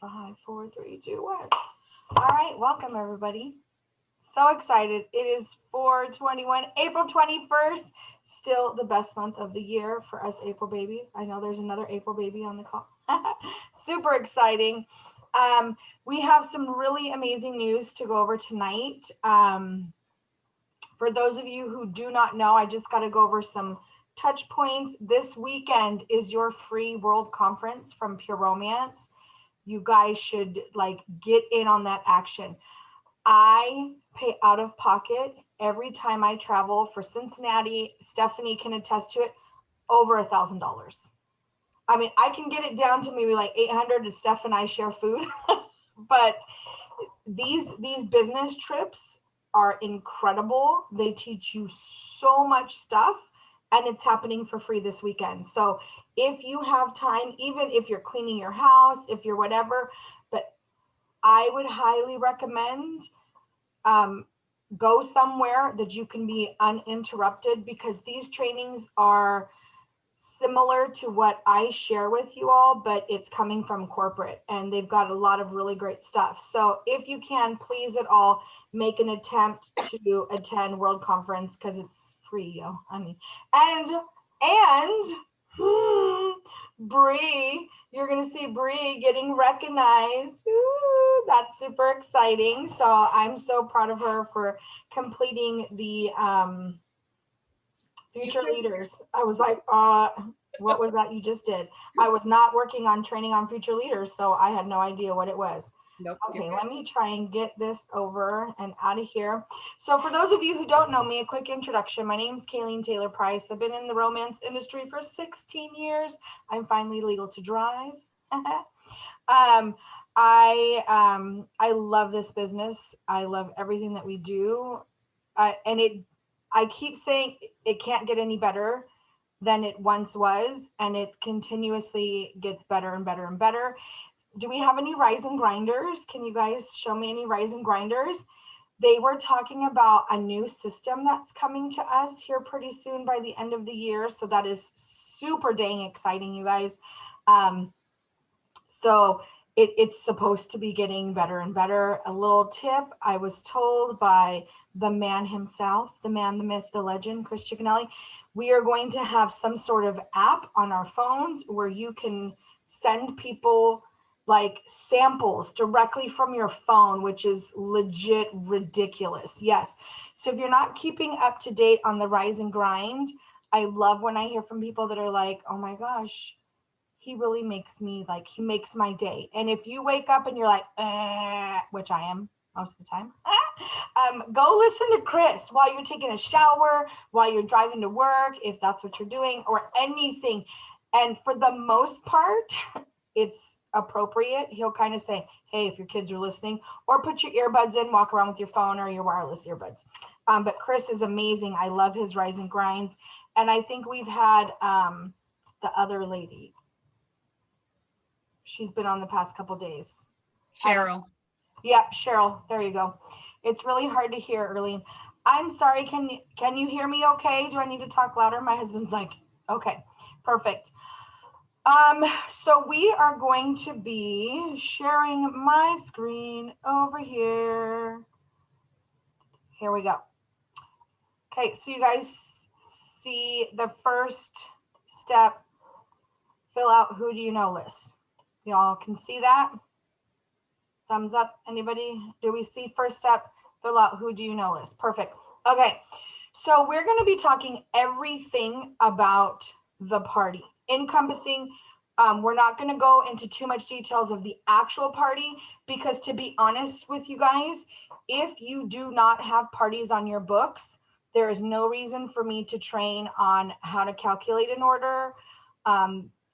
Five, four, three, two, one. All right, welcome everybody. So excited. It is 4/21, April 21st. Still the best month of the year for us April babies. I know there's another April baby on the call. Super exciting. We have some really amazing news to go over tonight. For those of you who do not know, I just got to go over some touch points. This weekend is your free world conference from Pure Romance. You guys should like get in on that action. I pay out of pocket every time I travel for Cincinnati. Stephanie can attest to it, over $1,000. I mean, I can get it down to maybe like 800 to Steph and I share food, but these business trips are incredible. They teach you so much stuff, and it's happening for free this weekend. So if you have time, even if you're cleaning your house, if you're whatever, but I would highly recommend um, go somewhere that you can be uninterrupted, because these trainings are similar to what I share with you all, but it's coming from corporate and they've got a lot of really great stuff. So if you can, please at all make an attempt to attend World Conference, because it's free, yo. I mean, and Bree, you're gonna see Bree getting recognized. Ooh, that's super exciting. So I'm so proud of her for completing the Future Leaders. I was like, what was that you just did? I was not working on training on future leaders, so I had no idea what it was. Nope, you're Okay, good. let me try and get this over and out of here. So for those of you who don't know me, a quick introduction. My name is Kayleen Taylor Price. I've been in the romance industry for 16 years. I'm finally legal to drive. um, I love this business. I love everything that we do. And I keep saying it can't get any better than it once was, and it continuously gets better and better and better. Do we have any rise and grinders? Can you guys show me any rise and grinders? They were talking about a new system that's coming to us here pretty soon by the end of the year. So that is super dang exciting, you guys. Um, so it's supposed to be getting better and better. A little tip I was told by the man himself, the man, the myth, the legend, Chris Chickenelli. We are going to have some sort of app on our phones where you can send people like samples directly from your phone, which is legit ridiculous. Yes. So if you're not keeping up to date on the rise and grind, I love when I hear from people that are like, oh my gosh, he really makes me like, he makes my day. And if you wake up and you're like, which I am most of the time, go listen to Chris while you're taking a shower, while you're driving to work, if that's what you're doing, or anything. And for the most part, it's appropriate. He'll kind of say, hey, if your kids are listening, or put your earbuds in, walk around with your phone or your wireless earbuds. But Chris is amazing. I love his rise and grinds. And I think we've had the other lady. She's been on the past couple days. I don't. Cheryl. Yep, Cheryl. There you go. It's really hard to hear, Earlene. I'm sorry. Can you hear me? Okay. Do I need to talk louder? My husband's like, okay, perfect. So we are going to be sharing my screen over here. Here we go. Okay, so you guys see the first step, fill out who do you know list. Y'all can see that? Thumbs up. Anybody? Do we see first step? Fill out who do you know list. Perfect. Okay. So we're going to be talking everything about the party, encompassing. We're not going to go into too much details of the actual party, because to be honest with you guys, if you do not have parties on your books, there is no reason for me to train on how to calculate an order.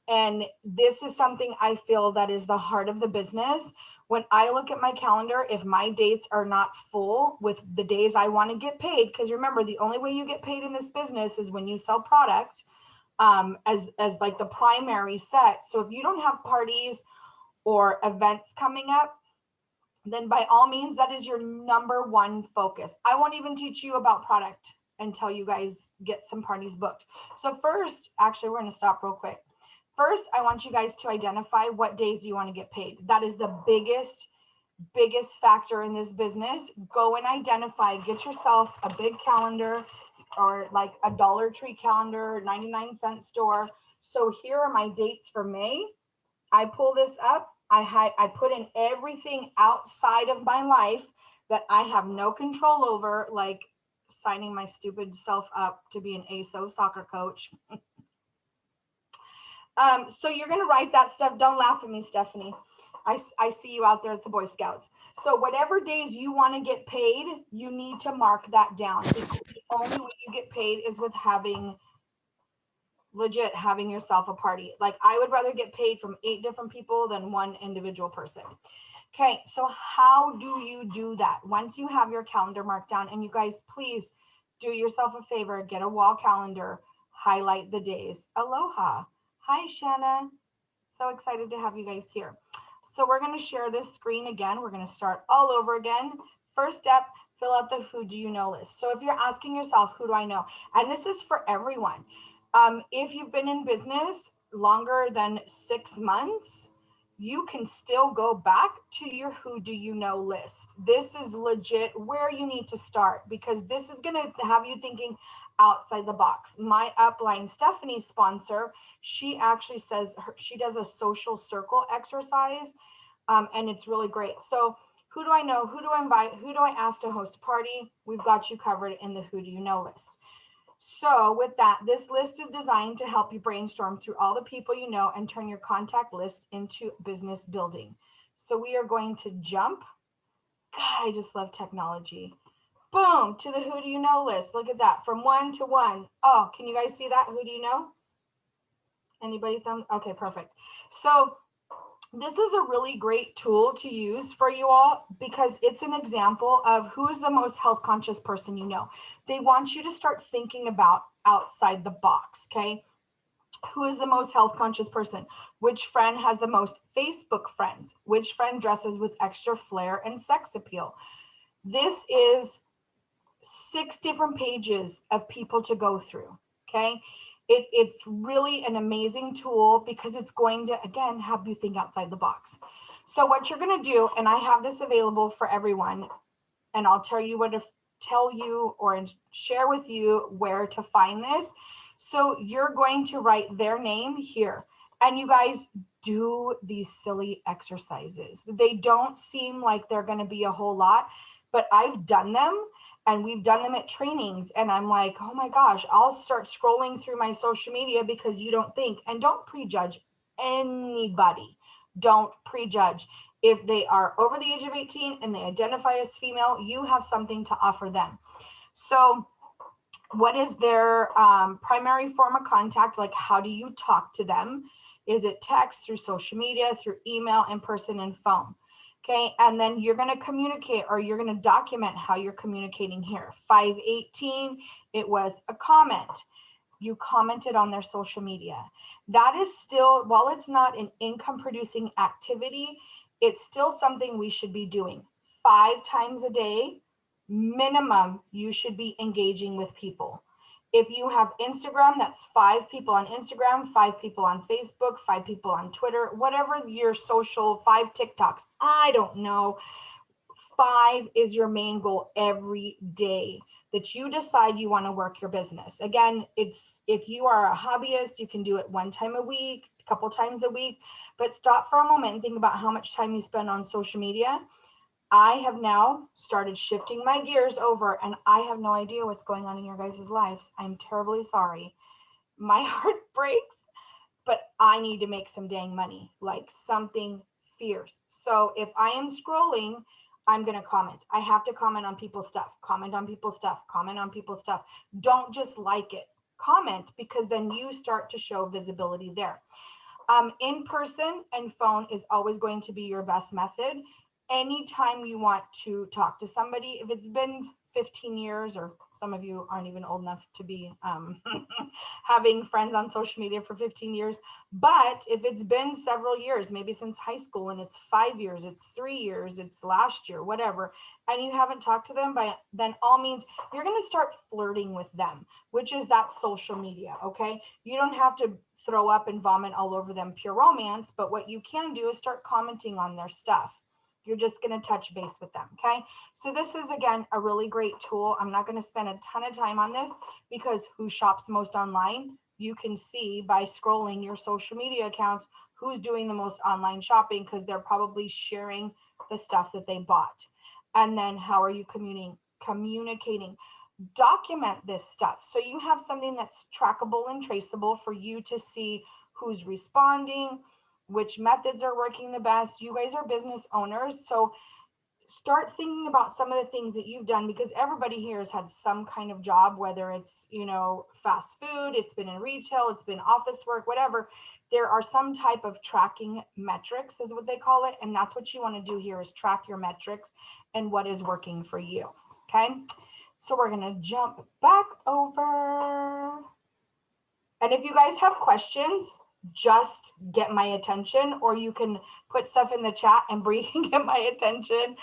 And this is something I feel that is the heart of the business. When I look at my calendar, if my dates are not full with the days I want to get paid, because remember, the only way you get paid in this business is when you sell product, as like the primary set. So if you don't have parties or events coming up, then by all means, that is your number one focus. I won't even teach you about product until you guys get some parties booked. So first, actually, we're going to stop real quick. First, I want you guys to identify what days do you want to get paid. That is the biggest factor in this business. Go and identify, get yourself a big calendar or like a Dollar Tree calendar, 99-cent store. So here are my dates for May. I pull this up. I put in everything outside of my life that I have no control over, like signing my stupid self up to be an ASO soccer coach. So you're going to write that stuff. Don't laugh at me, Stephanie. I see you out there at the Boy Scouts. So whatever days you want to get paid, you need to mark that down, because the only way you get paid is with having yourself a party. Like, I would rather get paid from 8 different people than one individual person. Okay, so how do you do that? Once you have your calendar marked down, and you guys, please do yourself a favor, get a wall calendar, highlight the days. Aloha. Hi, Shanna. So excited to have you guys here. So we're going to share this screen again. We're going to start all over again. First step, fill out the who do you know list. So if you're asking yourself, who do I know? And this is for everyone. If you've been in business longer than 6 months, you can still go back to your who do you know list. This is legit where you need to start, because this is going to have you thinking outside the box. My upline, Stephanie's sponsor, she actually says she does a social circle exercise, and it's really great. So who do I know? Who do I invite? Who do I ask to host a party? We've got you covered in the who do you know list. So with that, this list is designed to help you brainstorm through all the people you know and turn your contact list into business building. So we are going to jump. God, I just love technology. Boom, to the who do you know list. Look at that, from 1 to 1. Oh, can you guys see that? Who do you know? Anybody thumb? Okay, perfect. So this is a really great tool to use for you all, because it's an example of who's the most health conscious person you know. They want you to start thinking about outside the box, okay? Who is the most health conscious person? Which friend has the most Facebook friends? Which friend dresses with extra flair and sex appeal? This is 6 different pages of people to go through, okay? It's really an amazing tool, because it's going to, again, have you think outside the box. So what you're going to do, and I have this available for everyone, and I'll tell you or share with you where to find this. So you're going to write their name here, and you guys do these silly exercises. They don't seem like they're going to be a whole lot, but I've done them, and we've done them at trainings, and I'm like, oh my gosh, I'll start scrolling through my social media, because you don't think, and don't prejudge anybody. Don't prejudge. If they are over the age of 18 and they identify as female, you have something to offer them. So what is their primary form of contact? Like, how do you talk to them? Is it text, through social media, through email, in person, and phone? Okay, and then you're going to communicate, or you're going to document how you're communicating here. 518, it was a comment. You commented on their social media. That is still, while it's not an income producing activity, it's still something we should be doing 5 times a day. Minimum, you should be engaging with people. If you have Instagram, that's 5 people on Instagram, 5 people on Facebook, 5 people on Twitter, whatever your social, 5 TikToks, I don't know. 5 is your main goal every day that you decide you want to work your business. Again, it's, if you are a hobbyist, you can do it 1 time a week, a couple times a week, but stop for a moment and think about how much time you spend on social media. I have now started shifting my gears over, and I have no idea what's going on in your guys' lives. I'm terribly sorry. My heart breaks, but I need to make some dang money, like something fierce. So if I am scrolling, I'm going to comment. I have to comment on people's stuff, comment on people's stuff, comment on people's stuff. Don't just like it, comment, because then you start to show visibility there. In person and phone is always going to be your best method. Anytime you want to talk to somebody, if it's been 15 years, or some of you aren't even old enough to be having friends on social media for 15 years. But if it's been several years, maybe since high school, and it's 5 years, it's 3 years, it's last year, whatever, and you haven't talked to them, then all means you're going to start flirting with them, which is that social media. Okay. You don't have to throw up and vomit all over them pure romance, but what you can do is start commenting on their stuff. You're just going to touch base with them. Okay. So this is, again, a really great tool. I'm not going to spend a ton of time on this because who shops most online? You can see by scrolling your social media accounts who's doing the most online shopping, because they're probably sharing the stuff that they bought. And then how are you communicating? Document this stuff so you have something that's trackable and traceable for you to see who's responding, which methods are working the best. You guys are business owners, so start thinking about some of the things that you've done, because everybody here has had some kind of job, whether it's, fast food, it's been in retail, it's been office work, whatever. There are some type of tracking metrics is what they call it. And that's what you want to do here, is track your metrics and what is working for you. Okay. So we're going to jump back over. And if you guys have questions, just get my attention, or you can put stuff in the chat and Bree can get my attention.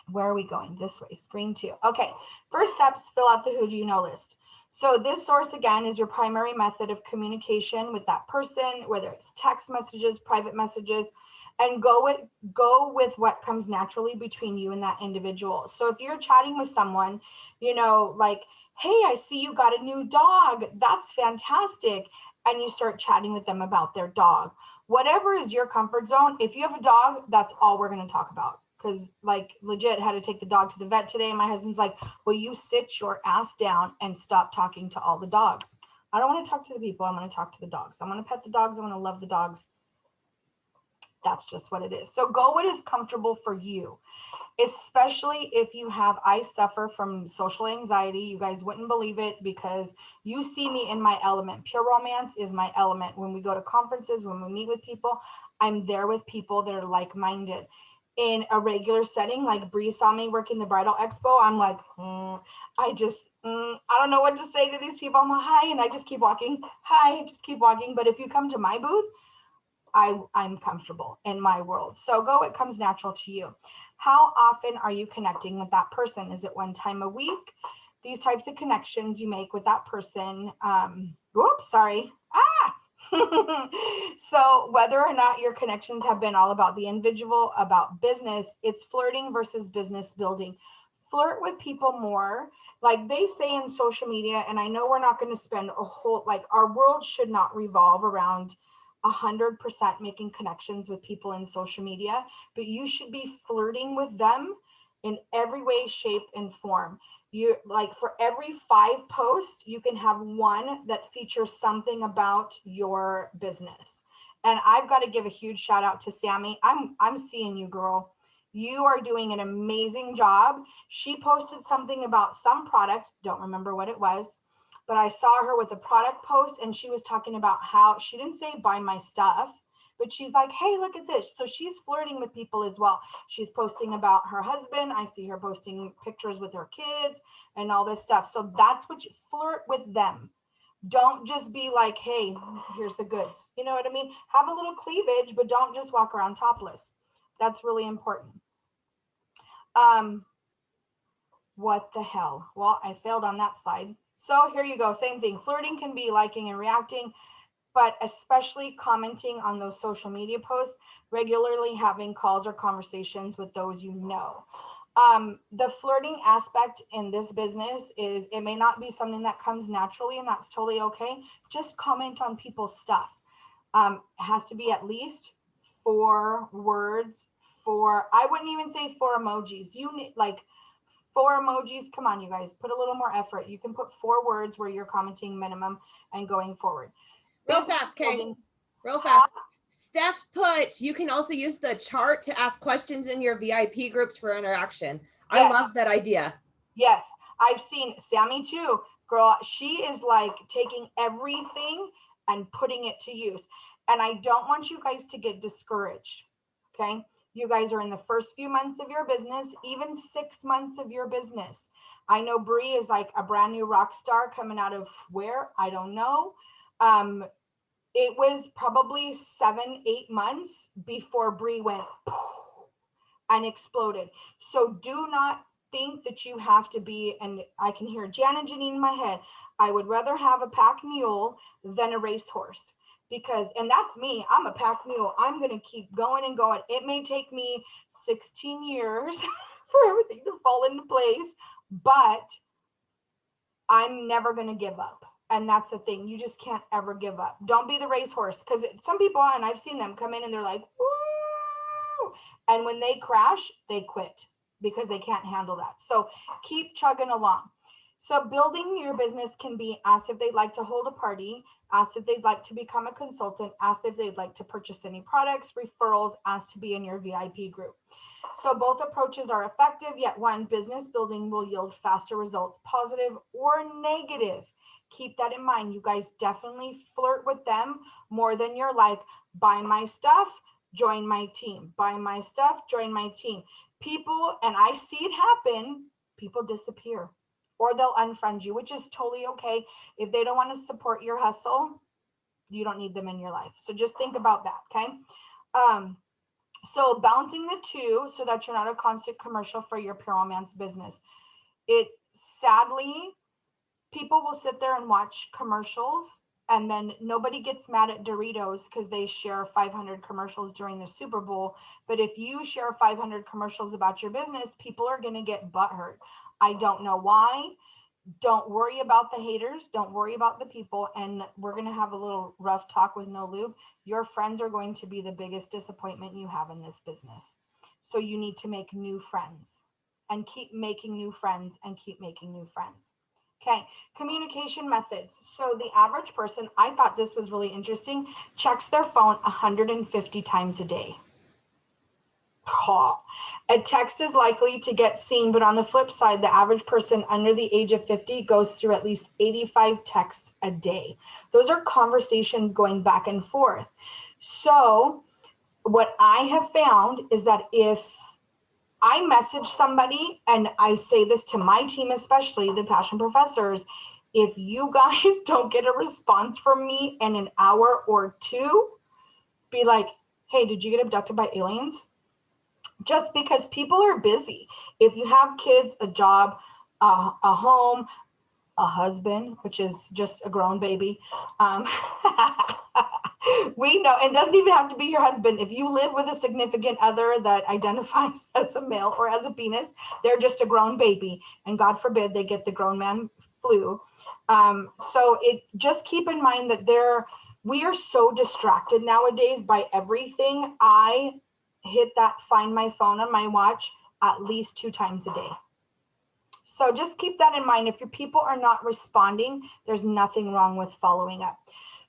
Where are we going? This way, screen 2. Okay, first steps, fill out the who do you know list. So this source, again, is your primary method of communication with that person, whether it's text messages, private messages, and go with what comes naturally between you and that individual. So if you're chatting with someone, like, hey, I see you got a new dog. That's fantastic. And you start chatting with them about their dog. Whatever is your comfort zone. If you have a dog, that's all we're going to talk about. Because legit had to take the dog to the vet today. And my husband's like, will you sit your ass down and stop talking to all the dogs? I don't want to talk to the people. I'm going to talk to the dogs. I'm going to pet the dogs. I'm going to love the dogs. That's just what it is. So go what is comfortable for you, especially if I suffer from social anxiety. You guys wouldn't believe it, because you see me in my element. Pure romance is my element. When we go to conferences, when we meet with people, I'm there with people that are like-minded. In a regular setting, like Bree saw me working the bridal expo, I'm like, I don't know what to say to these people. I'm like, hi, and I just keep walking. Hi, just keep walking. But if you come to my booth, I'm comfortable in my world. So go, it comes natural to you. How often are you connecting with that person? Is it one time a week? These types of connections you make with that person. Sorry. So whether or not your connections have been all about the individual, about business, it's flirting versus business building. Flirt with people more. Like they say in social media, and I know we're not going to spend our world should not revolve around 100% making connections with people in social media, but you should be flirting with them in every way, shape, and form. You for every 5 posts, you can have one that features something about your business. And I've got to give a huge shout out to Sammy. I'm seeing you, girl. You are doing an amazing job. She posted something about some product, don't remember what it was, but I saw her with a product post, and she was talking about how she didn't say buy my stuff, but she's like, hey, look at this. So she's flirting with people as well. She's posting about her husband. I see her posting pictures with her kids and all this stuff. So that's what you flirt with them. Don't just be like, hey, here's the goods. You know what I mean? Have a little cleavage, but don't just walk around topless. That's really important. What the hell? Well, I failed on that slide. So here you go. Same thing. Flirting can be liking and reacting, but especially commenting on those social media posts, regularly having calls or conversations with those you know. The flirting aspect in this business is it may not be something that comes naturally, and that's totally okay. Just comment on people's stuff. It has to be at least 4 words. I wouldn't even say 4 emojis. You need 4 emojis. Come on, you guys, put a little more effort. You can put 4 words where you're commenting minimum and going forward. Real fast, Kay. Real fast. Steph put, you can also use the chart to ask questions in your VIP groups for interaction. Yes. I love that idea. Yes. I've seen Sammy too. Girl, she is taking everything and putting it to use. And I don't want you guys to get discouraged. Okay. You guys are in the first few months of your business, even 6 months of your business. I know Bree is like a brand new rock star coming out of where? I don't know. It was probably 7, 8 months before Bree went and exploded. So do not think that you have to be, and I can hear Jan and Janine in my head, I would rather have a pack mule than a racehorse because, and that's me, I'm a pack mule. I'm going to keep going and going. It may take me 16 years for everything to fall into place, but I'm never going to give up. And that's the thing. You just can't ever give up. Don't be the racehorse because some people, and I've seen them come in and they're like, woo. And when they crash, they quit because they can't handle that. So keep chugging along. So building your business can be asked if they'd like to hold a party, asked if they'd like to become a consultant, asked if they'd like to purchase any products, referrals, asked to be in your VIP group. So both approaches are effective, yet one, business building, will yield faster results, positive or negative. Keep that in mind. You guys definitely flirt with them more than you're like, buy my stuff, join my team, buy my stuff, join my team. People, and I see it happen, people disappear or they'll unfriend you, which is totally okay. If they don't want to support your hustle, you don't need them in your life. So just think about that, okay? So balancing the two so that you're not a constant commercial for your Pure Romance business. It sadly, people will sit there and watch commercials and then nobody gets mad at Doritos because they share 500 commercials during the Super Bowl. But if you share 500 commercials about your business, people are going to get butthurt. I don't know why. Don't worry about the haters. Don't worry about the people. And we're going to have a little rough talk with no lube. Your friends are going to be the biggest disappointment you have in this business. So you need to make new friends and keep making new friends and keep making new friends. Okay, communication methods. So the average person, I thought this was really interesting, checks their phone 150 times a day. A text is likely to get seen, but on the flip side, the average person under the age of 50 goes through at least 85 texts a day. Those are conversations going back and forth. So what I have found is that if I message somebody, and I say this to my team, especially the Passion Professors, if you guys don't get a response from me in an hour or two, be like, hey, did you get abducted by aliens? Just because people are busy. If you have kids, a job, a home, a husband, which is just a grown baby, we know, it doesn't even have to be your husband. If you live with a significant other that identifies as a male or as a penis, they're just a grown baby. And God forbid they get the grown man flu. So it just keep in mind that we are so distracted nowadays by everything. I hit that find my phone on my watch at least 2 times a day. So just keep that in mind. If your people are not responding, there's nothing wrong with following up.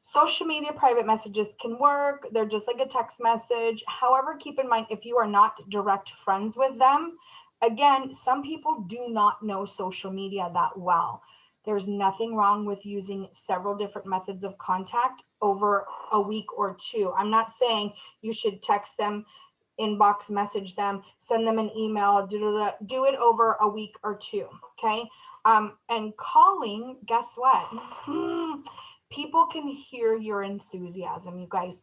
Social media private messages can work. They're just like a text message. However, keep in mind, if you are not direct friends with them, again, some people do not know social media that well. There's nothing wrong with using several different methods of contact over a week or two. I'm not saying you should text them, inbox message them, send them an email, do it over a week or two, okay? And calling, guess what? People can hear your enthusiasm. You guys,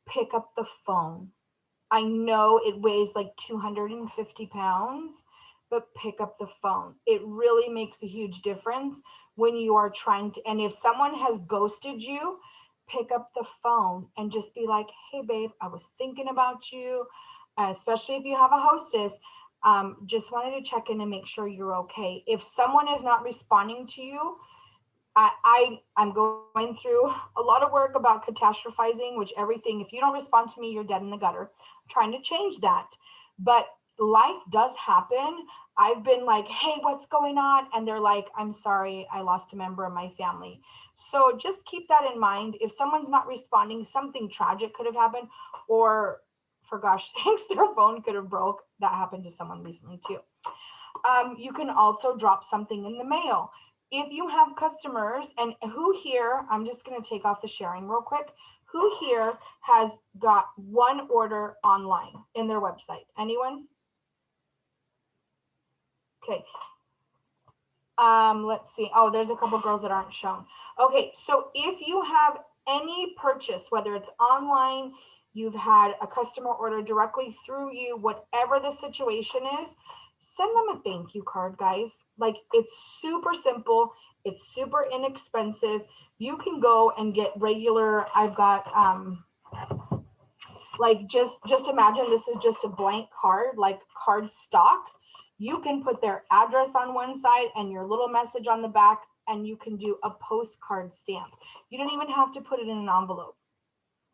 pick up the phone. I know it weighs like 250 pounds, but pick up the phone. It really makes a huge difference when you are trying to, and if someone has ghosted you, pick up the phone and just be like, hey babe, I was thinking about you. Especially if you have a hostess, just wanted to check in and make sure you're okay. If someone is not responding to you, I'm going through a lot of work about catastrophizing, which everything, if you don't respond to me, you're dead in the gutter. I'm trying to change that. But life does happen. I've been like, hey, what's going on? And they're like, I'm sorry, I lost a member of my family. So just keep that in mind. If someone's not responding, something tragic could have happened, or for gosh sakes, their phone could have broke. That happened to someone recently too. You can also drop something in the mail. If you have customers, and who here, I'm just going to take off the sharing real quick. Who here has got one order online in their website? Anyone? Okay. Let's see. Oh, there's a couple girls that aren't shown. Okay, so if you have any purchase, whether it's online, you've had a customer order directly through you, whatever the situation is, send them a thank you card, guys. Like, it's super simple. It's super inexpensive. You can go and get regular, I've got, like just imagine this is just a blank card, like card stock. You can put their address on one side and your little message on the back, and you can do a postcard stamp. You don't even have to put it in an envelope.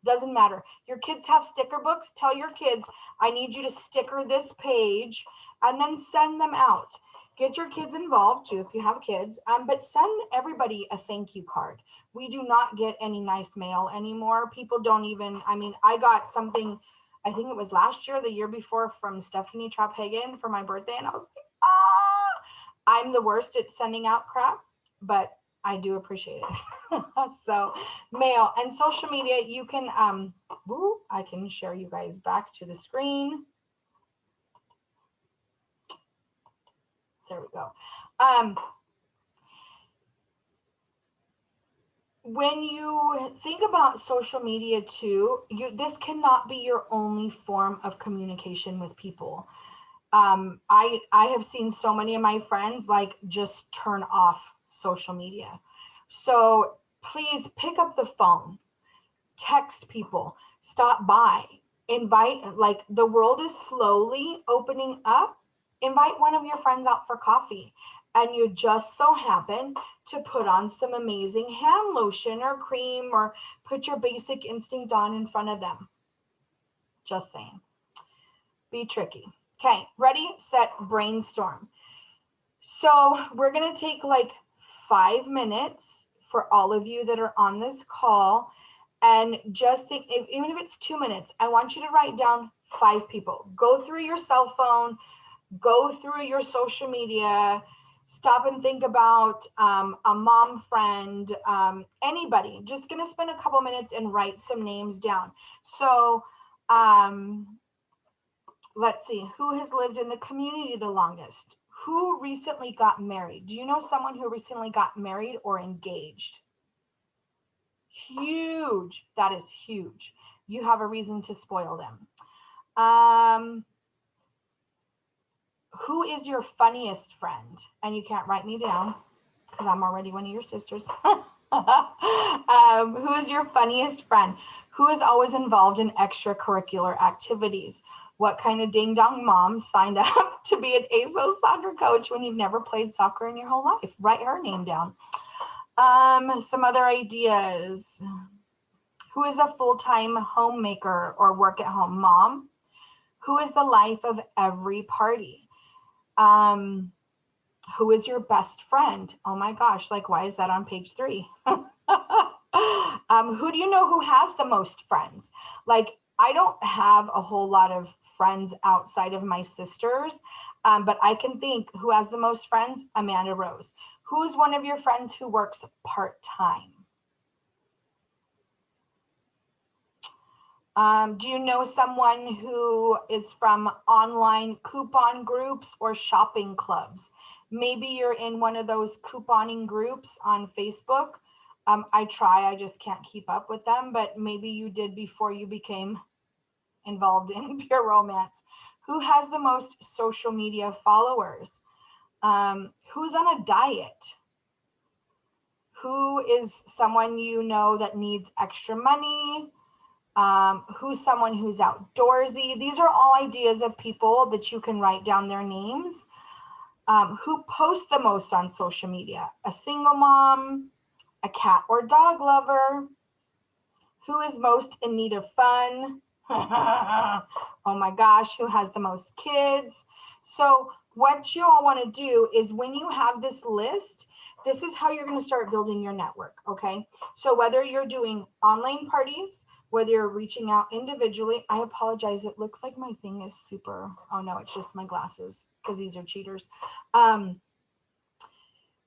Doesn't matter. Your kids have sticker books. Tell your kids, I need you to sticker this page and then send them out. Get your kids involved too if you have kids, but send everybody a thank you card. We do not get any nice mail anymore. People don't even, I mean, I got something, I think it was last year, the year before, from Stephanie Trapp-Hagen for my birthday, and I was like, I'm the worst at sending out crap, but I do appreciate it. So mail and social media, you can, I can share you guys back to the screen. There we go. When you think about social media too, this cannot be your only form of communication with people. I have seen so many of my friends like just turn off social media. So please pick up the phone, text people, stop by, invite, like the world is slowly opening up. Invite one of your friends out for coffee, and you just so happen to put on some amazing hand lotion or cream, or put your Basic Instinct on in front of them. Just saying. Be tricky. Okay, ready, set, brainstorm. So we're going to take like 5 minutes for all of you that are on this call, and just think, even if it's 2 minutes, I want you to write down 5 people. Go through your cell phone, go through your social media, stop and think about a mom friend, anybody. Just going to spend a couple minutes and write some names down. So let's see, who has lived in the community the longest? Who recently got married? Do you know someone who recently got married or engaged? Huge. That is huge. You have a reason to spoil them. Who is your funniest friend? And you can't write me down because I'm already one of your sisters. Who is your funniest friend? Who is always involved in extracurricular activities? What kind of ding dong mom signed up to be an ASO soccer coach when you've never played soccer in your whole life? Write her name down. Some other ideas. Who is a full-time homemaker or work at home mom? Who is the life of every party? Who is your best friend? Oh my gosh, like why is that on page 3? Who do you know who has the most friends? Like I don't have a whole lot of friends outside of my sisters, but I can think who has the most friends? Amanda Rose. Who's one of your friends who works part-time? Do you know someone who is from online coupon groups or shopping clubs? Maybe you're in one of those couponing groups on Facebook. I just can't keep up with them, but maybe you did before you became involved in Pure Romance. Who has the most social media followers? Who's on a diet? Who is someone you know that needs extra money? Who's someone who's outdoorsy? These are all ideas of people that you can write down their names. Who posts the most on social media? A single mom, a cat or dog lover? Who is most in need of fun? Oh my gosh, who has the most kids? So what you all want to do is when you have this list, this is how you're going to start building your network, okay? So whether you're doing online parties, whether you're reaching out individually, I apologize, it looks like my thing is super, oh no, it's just my glasses because these are cheaters.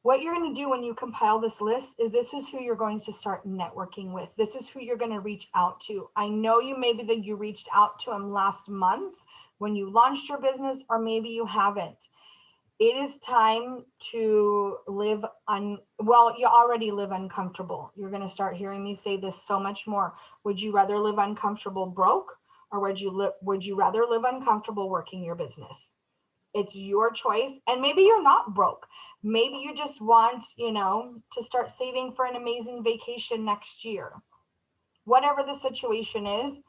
What you're going to do when you compile this list is this is who you're going to start networking with. This is who you're going to reach out to. I know you maybe that you reached out to them last month when you launched your business, or maybe you haven't. It is time to live well, you already live uncomfortable. You're going to start hearing me say this so much more. Would you rather live uncomfortable broke, or would you rather live uncomfortable working your business? It's your choice. And maybe you're not broke. Maybe you just want, to start saving for an amazing vacation next year. Whatever the situation is,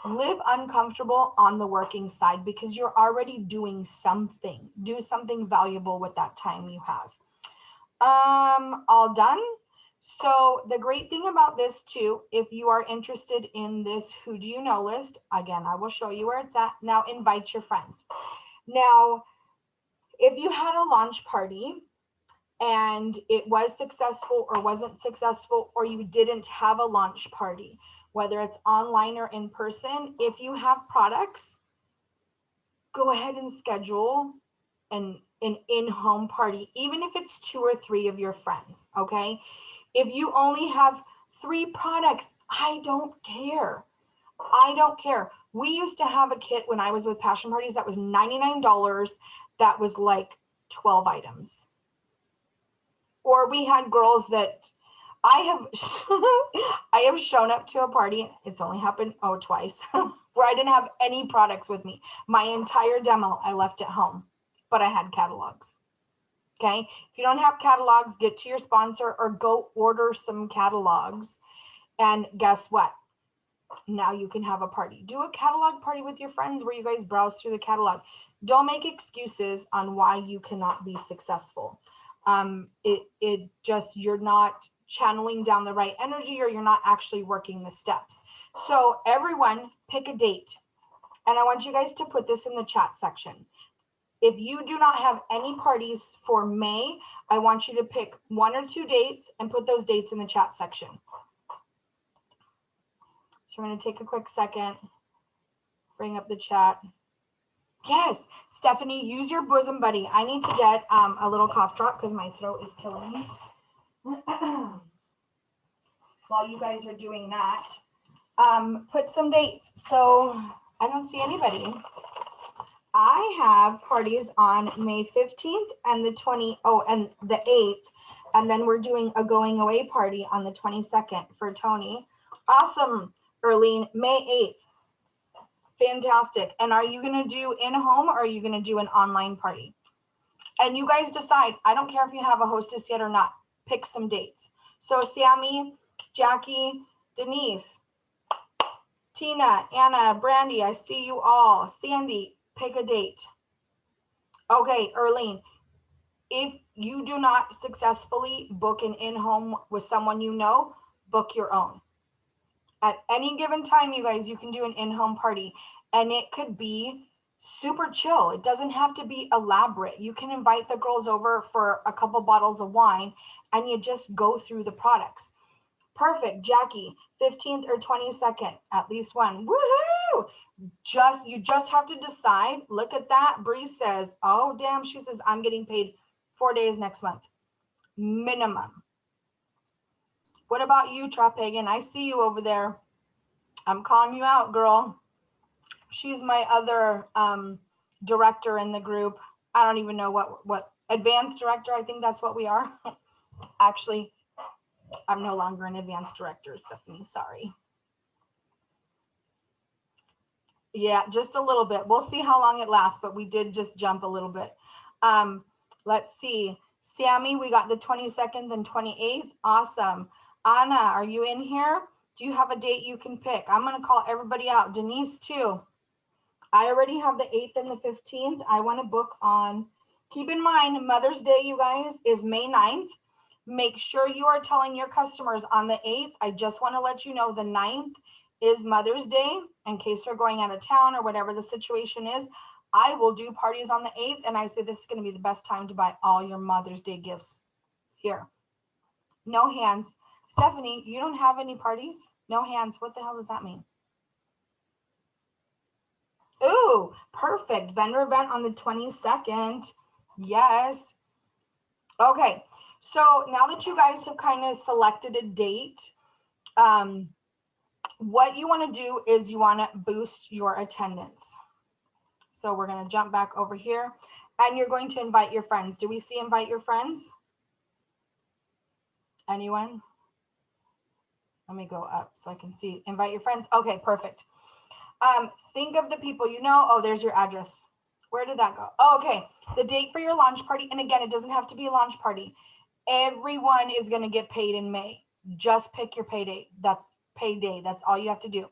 live uncomfortable on the working side because you're already doing something. Do something valuable with that time you have. All done. So the great thing about this too, if you are interested in this Who Do You Know list, again, I will show you where it's at. Now invite your friends. Now, if you had a launch party and it was successful or wasn't successful, or you didn't have a launch party, whether it's online or in person, if you have products, go ahead and schedule an in-home party, even if it's 2 or 3 of your friends, okay? If you only have 3 products, I don't care. I don't care. We used to have a kit when I was with Passion Parties that was $99 that was like 12 items. Or we had girls that I have shown up to a party, it's only happened twice, where I didn't have any products with me. My entire demo I left at home, but I had catalogs. Okay, if you don't have catalogs, get to your sponsor or go order some catalogs. And guess what? Now you can have a party. Do a catalog party with your friends where you guys browse through the catalog. Don't make excuses on why you cannot be successful. It just, you're not channeling down the right energy, or you're not actually working the steps. So everyone pick a date. And I want you guys to put this in the chat section. If you do not have any parties for May, I want you to pick 1 or 2 dates and put those dates in the chat section. So we're going to take a quick second, bring up the chat. Yes, Stephanie, use your bosom buddy. I need to get a little cough drop because my throat is killing me. While you guys are doing that, put some dates. So I don't see anybody. I have parties on May 15th and and the 8th. And then we're doing a going away party on the 22nd for Tony. Awesome, Erlene, May 8th. Fantastic. And are you going to do in-home or are you going to do an online party? And you guys decide. I don't care if you have a hostess yet or not. Pick some dates. So Sammy, Jackie, Denise, Tina, Anna, Brandy, I see you all. Sandy, pick a date. Okay, Erlene, if you do not successfully book an in-home with someone you know, book your own. At any given time, you guys, you can do an in-home party, and it could be super chill. It doesn't have to be elaborate. You can invite the girls over for a couple bottles of wine, and you just go through the products. Perfect, Jackie, 15th or 22nd, at least one. Woohoo! You just have to decide. Look at that. Bree says, oh, damn, she says, I'm getting paid 4 days next month, minimum. What about you, Trapagan? I see you over there. I'm calling you out, girl. She's my other director in the group. I don't even know what advanced director. I think that's what we are. Actually, I'm no longer an advanced director, Stephanie. Sorry. Yeah, just a little bit. We'll see how long it lasts, but we did just jump a little bit. Let's see. Sammy, we got the 22nd and 28th. Awesome. Anna, are you in here? Do you have a date you can pick? I'm going to call everybody out. Denise, too. I already have the 8th and the 15th. I want to book on. Keep in mind, Mother's Day, you guys, is May 9th. Make sure you are telling your customers on the 8th. I just want to let you know the 9th is Mother's Day in case they're going out of town or whatever the situation is. I will do parties on the 8th, and I say this is going to be the best time to buy all your Mother's Day gifts. Here. No hands. Stephanie, you don't have any parties? No hands. What the hell does that mean? Ooh, perfect. Vendor event on the 22nd. Yes. Okay. So now that you guys have kind of selected a date, what you want to do is you want to boost your attendance. So we're going to jump back over here, and you're going to invite your friends. Do we see invite your friends? Anyone? Let me go up so I can see. Invite your friends. Okay, perfect. Think of the people you know. Oh, there's your address. Where did that go? Oh, okay. The date for your launch party. And again, it doesn't have to be a launch party. Everyone is going to get paid in May. Just pick your payday. That's payday. That's all you have to do.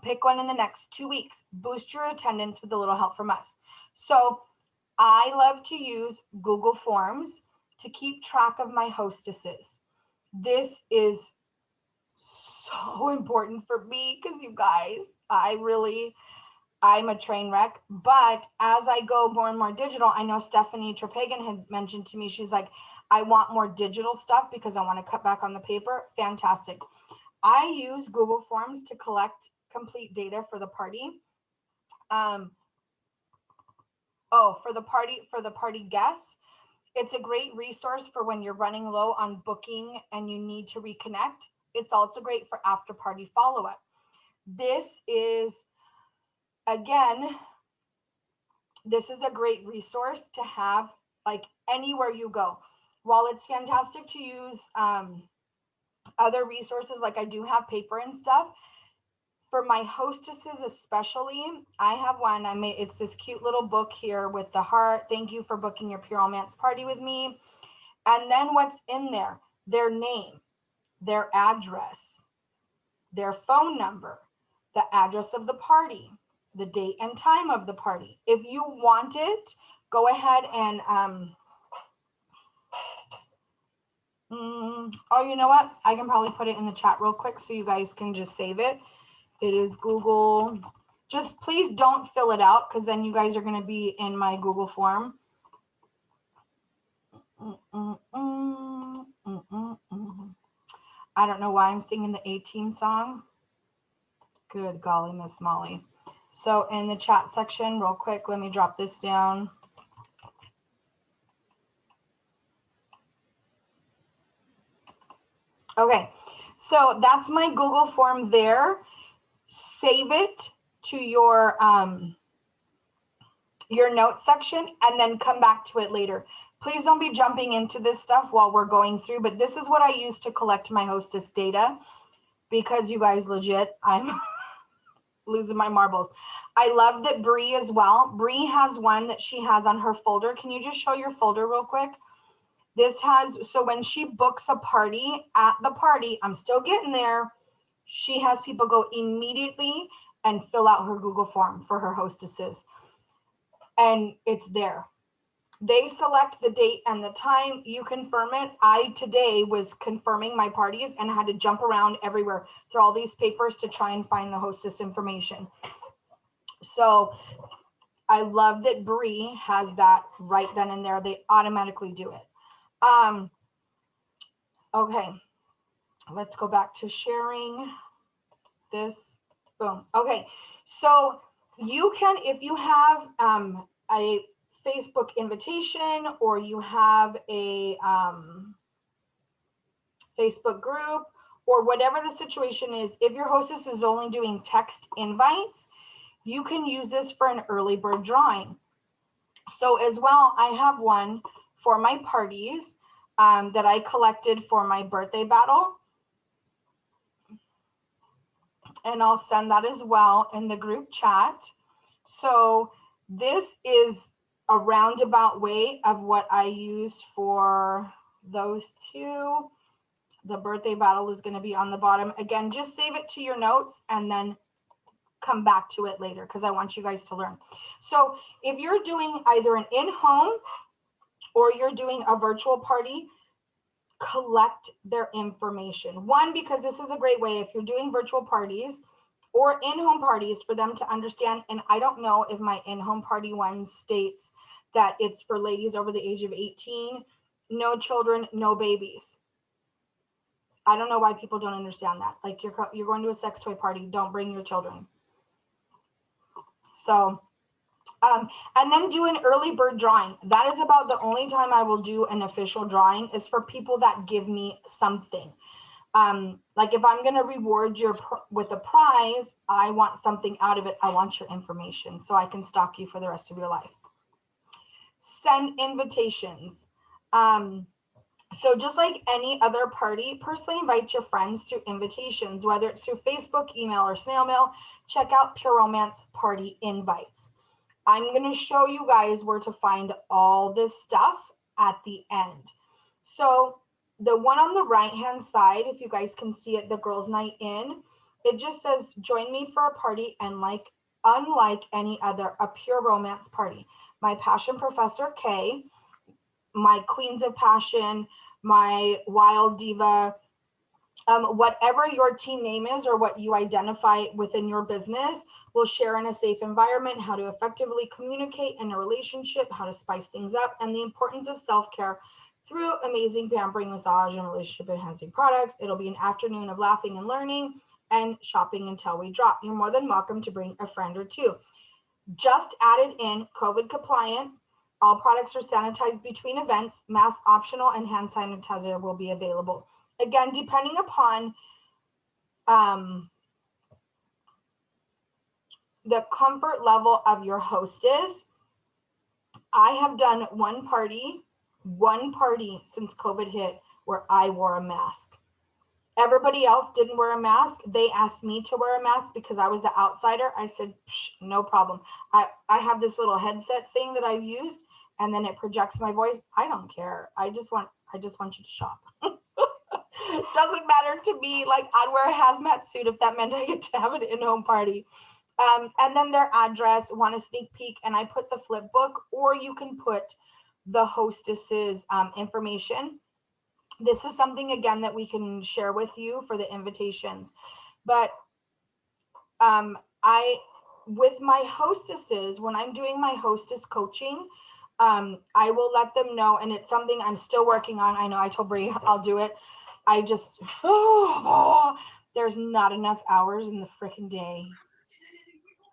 Pick one in the next 2 weeks. Boost your attendance with a little help from us. So I love to use Google Forms to keep track of my hostesses. This is so important for me because you guys, I'm a train wreck. But as I go more and more digital, I know Stephanie Trepagan had mentioned to me, she's like, I want more digital stuff because I want to cut back on the paper. Fantastic. I use Google Forms to collect complete data for the party. For the party guests. It's a great resource for when you're running low on booking and you need to reconnect. It's also great for after party follow-up. This is a great resource to have like anywhere you go. While it's fantastic to use other resources, like I do have paper and stuff, for my hostesses especially, I have one. It's this cute little book here with the heart. Thank you for booking your Pure Romance party with me. And then what's in there? Their name, their address, their phone number, the address of the party, the date and time of the party. If you want it, go ahead and you know what? I can probably put it in the chat real quick so you guys can just save it. It is Google. Just please don't fill it out because then you guys are going to be in my Google form. I don't know why I'm singing the A-Team song. Good golly, Miss Molly. So in the chat section, real quick, let me drop this down. Okay, so that's my Google form there. Save it to your notes section and then come back to it later. Please don't be jumping into this stuff while we're going through, but this is what I use to collect my hostess data because you guys legit, I'm losing my marbles. I love that Bree as well. Bree has one that she has on her folder. Can you just show your folder real quick? This has, so when she books a party at the party, I'm still getting there. She has people go immediately and fill out her Google form for her hostesses. And it's there. They select the date and the time, you confirm it. I today was confirming my parties and had to jump around everywhere through all these papers to try and find the hostess information. So I love that Bree has that right then and there. They automatically do it. Okay, let's go back to sharing this. Boom. Okay, so you can, if you have a Facebook invitation or you have a Facebook group or whatever the situation is, if your hostess is only doing text invites, you can use this for an early bird drawing. So as well, I have one for my parties that I collected for my birthday battle. And I'll send that as well in the group chat. So this is a roundabout way of what I use for those two. The birthday battle is going to be on the bottom. Again, just save it to your notes and then come back to it later because I want you guys to learn. So if you're doing either an in-home or you're doing a virtual party, collect their information. One, because this is a great way if you're doing virtual parties or in-home parties for them to understand. And I don't know if my in-home party one states that it's for ladies over the age of 18, no children, no babies. I don't know why people don't understand that. Like you're going to a sex toy party, don't bring your children. So, and then do an early bird drawing. That is about the only time I will do an official drawing is for people that give me something. Like if I'm going to reward you with a prize, I want something out of it. I want your information so I can stalk you for the rest of your life. Send invitations. So just like any other party, personally invite your friends through invitations, whether it's through Facebook, email, or snail mail. Check out Pure Romance party invites. I'm going to show you guys where to find all this stuff at the end. So the one on the right hand side, if you guys can see it, the girls' night in, it just says, join me for a party and unlike any other, a pure romance party. My passion professor K, my queens of passion, my wild diva, whatever your team name is or what you identify within your business, will share in a safe environment how to effectively communicate in a relationship, how to spice things up, and the importance of self-care through amazing pampering, massage, and relationship enhancing products. It'll be an afternoon of laughing and learning and shopping until we drop. You're more than welcome to bring a friend or two. Just added in, COVID compliant. All products are sanitized between events. Mask optional and hand sanitizer will be available. Again, depending upon the comfort level of your hostess, I have done one party since COVID hit where I wore a mask. Everybody else didn't wear a mask. They asked me to wear a mask because I was the outsider. I said, no problem. I have this little headset thing that I've used, and then it projects my voice. I don't care. I just want you to shop. It doesn't matter to me. Like, I'd wear a hazmat suit if that meant I get to have an in-home party. And then their address, want a sneak peek, and I put the flip book, or you can put the hostess's information. This is something, again, that we can share with you for the invitations. But with my hostesses, when I'm doing my hostess coaching, I will let them know, and it's something I'm still working on. I know I told Brie I'll do it. I just, there's not enough hours in the freaking day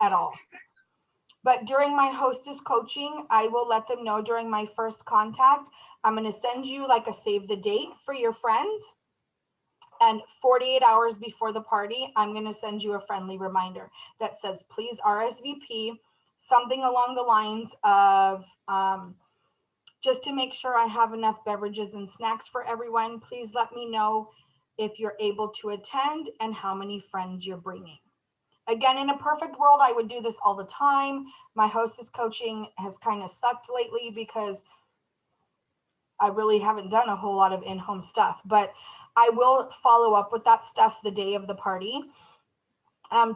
at all. But during my hostess coaching, I will let them know during my first contact, I'm going to send you like a save the date for your friends. And 48 hours before the party, I'm going to send you a friendly reminder that says, please RSVP, something along the lines of, just to make sure I have enough beverages and snacks for everyone. Please let me know if you're able to attend and how many friends you're bringing. Again, in a perfect world, I would do this all the time. My hostess coaching has kind of sucked lately because I really haven't done a whole lot of in-home stuff, but I will follow up with that stuff the day of the party.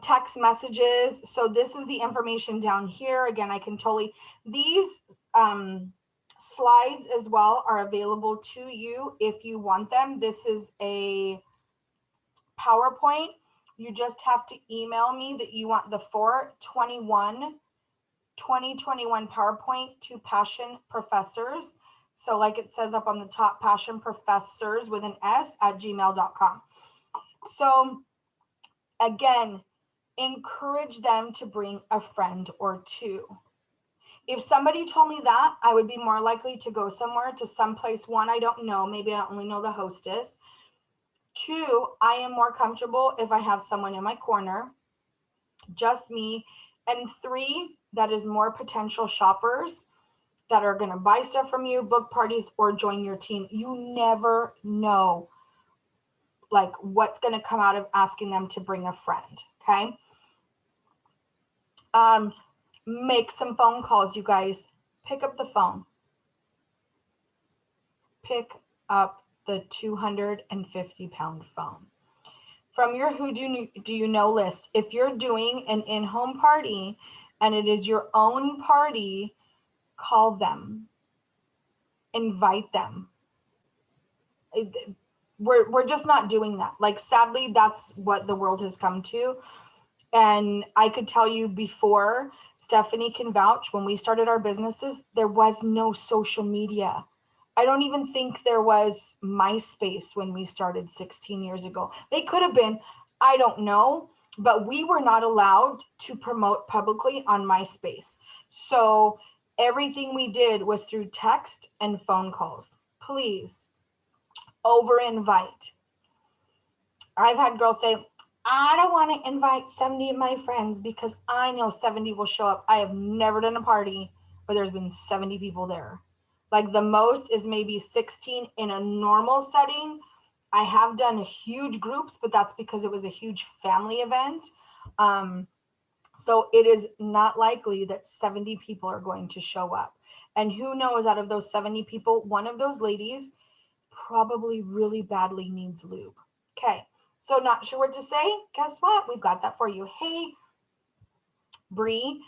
Text messages. So this is the information down here. Again, I can totally, these slides as well are available to you if you want them. This is a PowerPoint. You just have to email me that you want the 4/21/2021 PowerPoint to Passion Professors. So like it says up on the top, Passion Professors with an S @gmail.com. So again, encourage them to bring a friend or two. If somebody told me that, I would be more likely to go somewhere to someplace, one, I don't know, maybe I only know the hostess. Two, I am more comfortable if I have someone in my corner, just me. And three, that is more potential shoppers that are going to buy stuff from you, book parties, or join your team. You never know like what's going to come out of asking them to bring a friend. Okay. Make some phone calls, you guys. Pick up the phone. Pick up the 250-pound phone. From your Who Do You Know list, if you're doing an in-home party and it is your own party, call them. Invite them. We're just not doing that. Like, sadly, that's what the world has come to. And I could tell you before, Stephanie can vouch, when we started our businesses, there was no social media. I don't even think there was MySpace when we started 16 years ago. They could have been, I don't know, but we were not allowed to promote publicly on MySpace. So everything we did was through text and phone calls. Please over invite. I've had girls say, I don't want to invite 70 of my friends because I know 70 will show up. I have never done a party where there's been 70 people there. Like, the most is maybe 16 in a normal setting. I have done huge groups, but that's because it was a huge family event. So it is not likely that 70 people are going to show up. And who knows, out of those 70 people, one of those ladies probably really badly needs lube. Okay, so not sure what to say? Guess what? We've got that for you. Hey, Bree,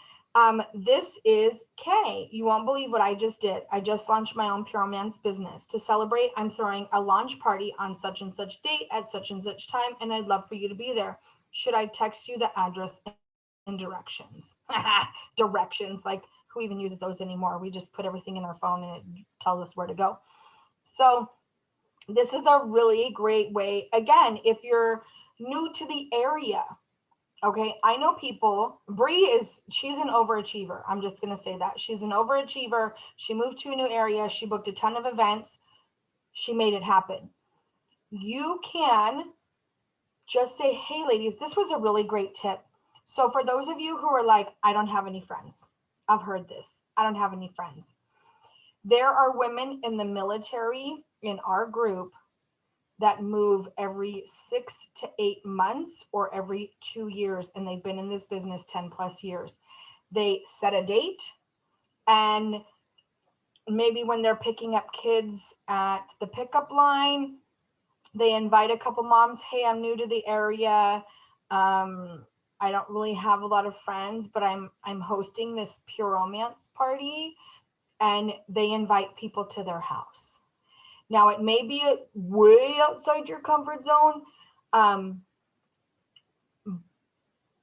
this is Kay. You won't believe what I just did. I just launched my own Pure Romance business. To celebrate, I'm throwing a launch party on such and such date at such and such time, and I'd love for you to be there. Should I text you the address and directions? Directions, like who even uses those anymore? We just put everything in our phone and it tells us where to go. So this is a really great way. Again, if you're new to the area, okay, I know people. She's an overachiever. I'm just going to say that. She's an overachiever. She moved to a new area. She booked a ton of events. She made it happen. You can just say, hey, ladies, this was a really great tip. So for those of you who are like, I don't have any friends, I've heard this. I don't have any friends. There are women in the military in our group that move every 6 to 8 months or every 2 years, and they've been in this business 10 plus years. They set a date, and maybe when they're picking up kids at the pickup line, they invite a couple moms. Hey, I'm new to the area. I don't really have a lot of friends, but I'm hosting this Pure Romance party, and they invite people to their house. Now, it may be way outside your comfort zone,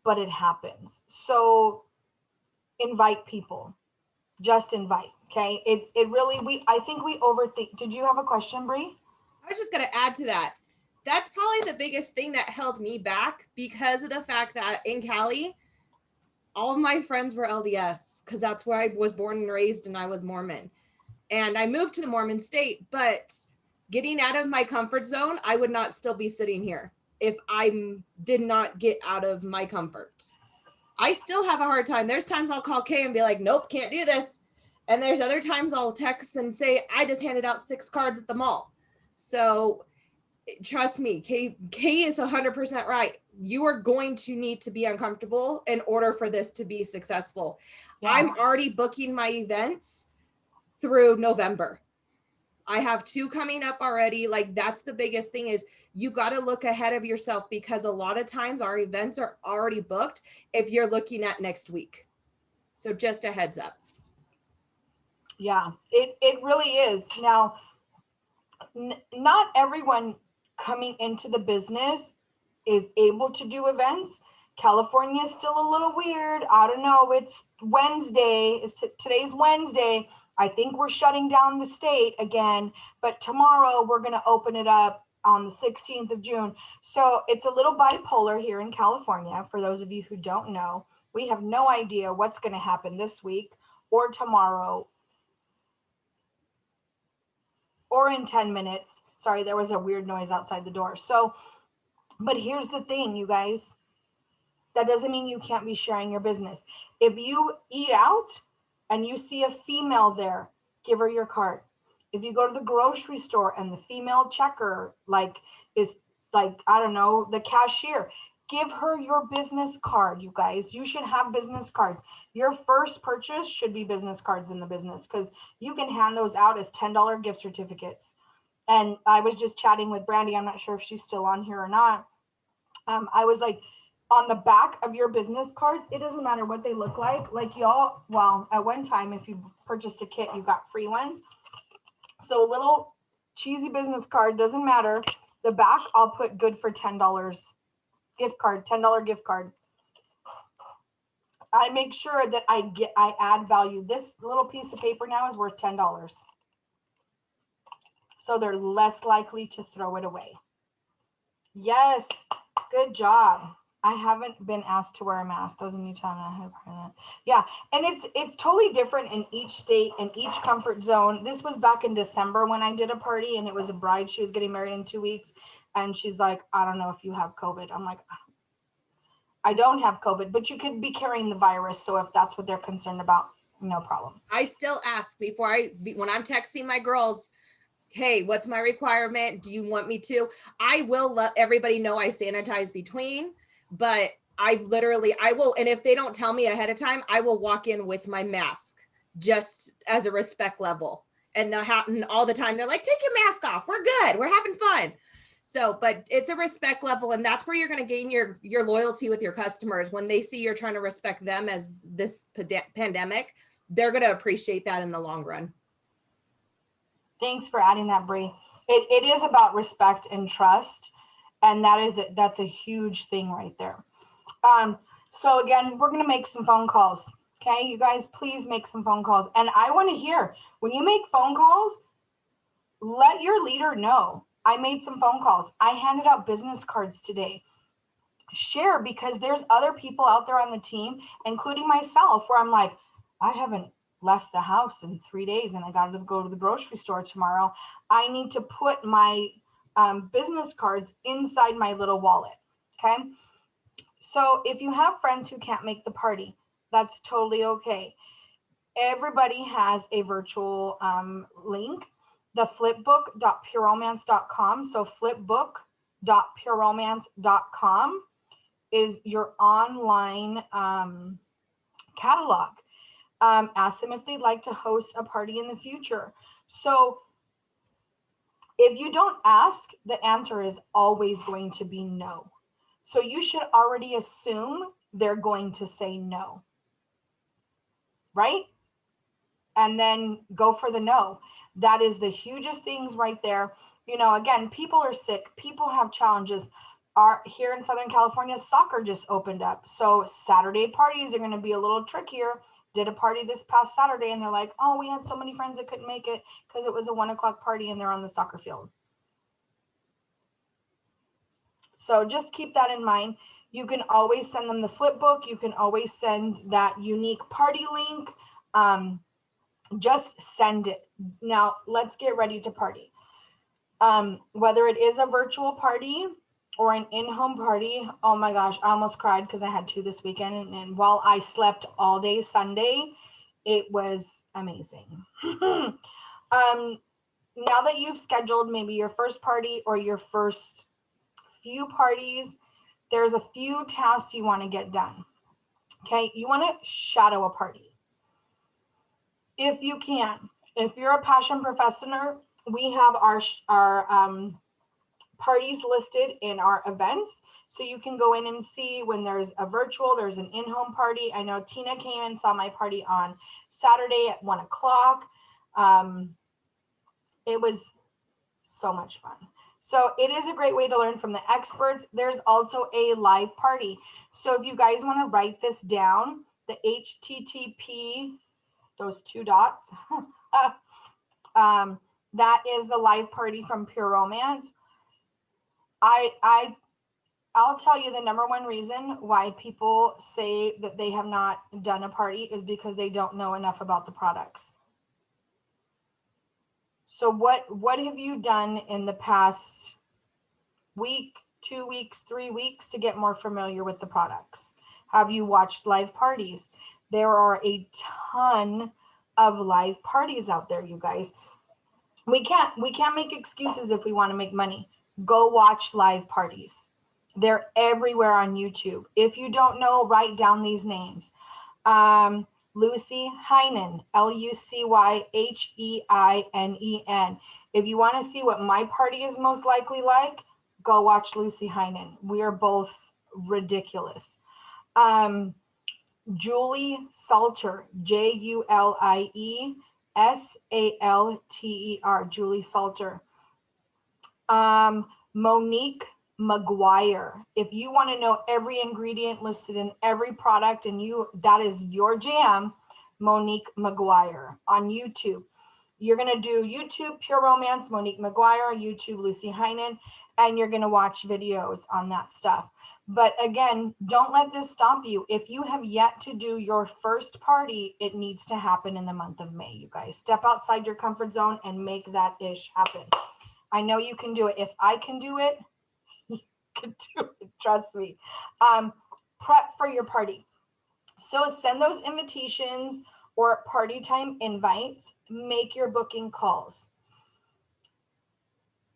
but it happens. So invite people. Just invite, okay? It really, I think we overthink. Did you have a question, Bree? I was just going to add to that. That's probably the biggest thing that held me back, because of the fact that in Cali, all of my friends were LDS, because that's where I was born and raised, and I was Mormon. And I moved to the Mormon state, but getting out of my comfort zone, I would not still be sitting here if I did not get out of my comfort. I still have a hard time. There's times I'll call Kay and be like, nope, can't do this. And there's other times I'll text and say, I just handed out 6 cards at the mall. So trust me, Kay is 100% right. You are going to need to be uncomfortable in order for this to be successful. Yeah. I'm already booking my events through November. I have 2 coming up already. Like, that's the biggest thing, is you got to look ahead of yourself, because a lot of times our events are already booked if you're looking at next week. So just a heads up. Yeah, it really is. Now, not everyone coming into the business is able to do events. California is still a little weird. I don't know. It's Wednesday. Today's Wednesday. I think we're shutting down the state again, but tomorrow we're going to open it up on the 16th of June. So it's a little bipolar here in California. For those of you who don't know, we have no idea what's going to happen this week or tomorrow or in 10 minutes. Sorry, there was a weird noise outside the door. So, but here's the thing, you guys. That doesn't mean you can't be sharing your business. If you eat out and you see a female there, give her your card. If you go to the grocery store and the female checker is I don't know, the cashier, give her your business card, you guys. You should have business cards. Your first purchase should be business cards in the business, because you can hand those out as $10 gift certificates. And I was just chatting with Brandy. I'm not sure if she's still on here or not. I was like, on the back of your business cards, it doesn't matter what they look like y'all, well, at one time, if you purchased a kit, you got free ones. So a little cheesy business card, doesn't matter. The back, I'll put good for $10 gift card, $10 gift card. I make sure that I add value. This little piece of paper now is worth $10. So they're less likely to throw it away. Yes, good job. I haven't been asked to wear a mask. Those in Utah, I have heard that. Yeah, and it's totally different in each state and each comfort zone. This was back in December when I did a party, and it was a bride. She was getting married in 2 weeks, and she's like, I don't know if you have COVID. I'm like, I don't have COVID, but you could be carrying the virus. So if that's what they're concerned about, no problem. I still ask when I'm texting my girls, hey, what's my requirement? Do you want me to? I will let everybody know I sanitize between, but I will, and if they don't tell me ahead of time, I will walk in with my mask just as a respect level. And all the time they're like, take your mask off. We're good. We're having fun. So, but it's a respect level, and that's where you're going to gain your loyalty with your customers. When they see you're trying to respect them as this pandemic, they're going to appreciate that in the long run. Thanks for adding that, Bree. It is about respect and trust, and that's a huge thing right there. So again, we're gonna make some phone calls. Okay, you guys, please make some phone calls, and I want to hear when you make phone calls. Let your leader know. I made some phone calls. I handed out business cards today. Share, because there's other people out there on the team, including myself, where I'm like, I haven't left the house in 3 days and I got to go to the grocery store tomorrow. I need to put my business cards inside my little wallet. Okay. So if you have friends who can't make the party, that's totally okay. Everybody has a virtual link, the flipbook.pureromance.com. So flipbook.pureromance.com is your online catalog. Ask them if they'd like to host a party in the future. So if you don't ask, the answer is always going to be no. So you should already assume they're going to say no, right? And then go for the no. That is the hugest things right there. You know, again, people are sick. People have challenges. Here in Southern California, soccer just opened up. So Saturday parties are going to be a little trickier. Did a party this past Saturday and they're like, oh, we had so many friends that couldn't make it because it was a 1 o'clock party and they're on the soccer field. So just keep that in mind. You can always send them the flip book. You can always send that unique party link. Just send it. Now let's get ready to party. Whether it is a virtual party or an in-home party, oh my gosh, I almost cried because I had 2 this weekend. And while I slept all day Sunday, it was amazing. Now that you've scheduled maybe your first party or your first few parties, there's a few tasks you want to get done. Okay, you want to shadow a party if you can. If you're a passion professional, we have our parties listed in our events, so you can go in and see when there's a virtual, there's an in-home party. I know Tina came and saw my party on Saturday at 1 o'clock. It was so much fun. So it is a great way to learn from the experts. There's also a live party. So if you guys want to write this down, the HTTP, those 2 dots, that is the live party from Pure Romance. I'll tell you the number one reason why people say that they have not done a party is because they don't know enough about the products. So what have you done in the past week, 2 weeks, 3 weeks to get more familiar with the products? Have you watched live parties? There are a ton of live parties out there, you guys. We can't make excuses if we want to make money. Go watch live parties. They're everywhere on YouTube. If you don't know, write down these names. Lucy Heinen, LucyHeinen. If you want to see what my party is most likely like, go watch Lucy Heinen. We are both ridiculous. Julie Salter, JulieSalter, Julie Salter. Monique McGuire. If you want to know every ingredient listed in every product and that is your jam, Monique McGuire on YouTube. You're going to do YouTube Pure Romance, Monique McGuire, YouTube Lucy Heinen, and you're going to watch videos on that stuff. But again, don't let this stop you. If you have yet to do your first party, it needs to happen in the month of May, you guys. Step outside your comfort zone and make that ish happen. I know you can do it. If I can do it, you can do it. Trust me. Prep for your party. So send those invitations or party time invites. Make your booking calls.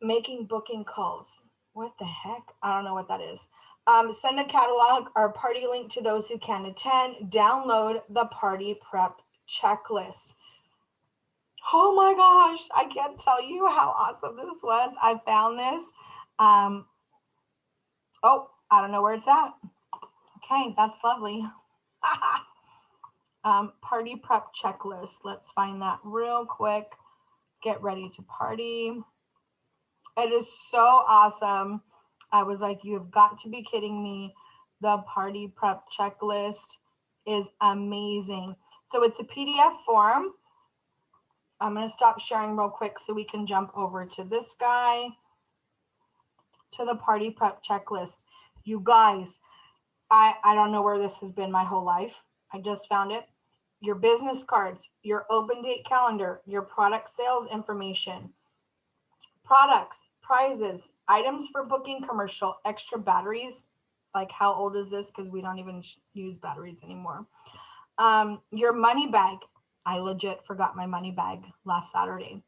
Making booking calls. What the heck? I don't know what that is. Send a catalog or party link to those who can attend. Download the party prep checklist. Oh my gosh, I can't tell you how awesome this was. I found this. Oh, I don't know where it's at. Okay, that's lovely. Party prep checklist. Let's find that real quick. Get ready to party. It is so awesome. I was like, you've got to be kidding me. The party prep checklist is amazing. So it's a PDF form. I'm going to stop sharing real quick so we can jump over to this guy, to the party prep checklist. You guys, I don't know where this has been my whole life. I just found it. Your business cards, your open date calendar, your product sales information, products, prizes, items for booking commercial, extra batteries. Like, how old is this? Because we don't even use batteries anymore. Your money bag. I legit forgot my money bag last Saturday.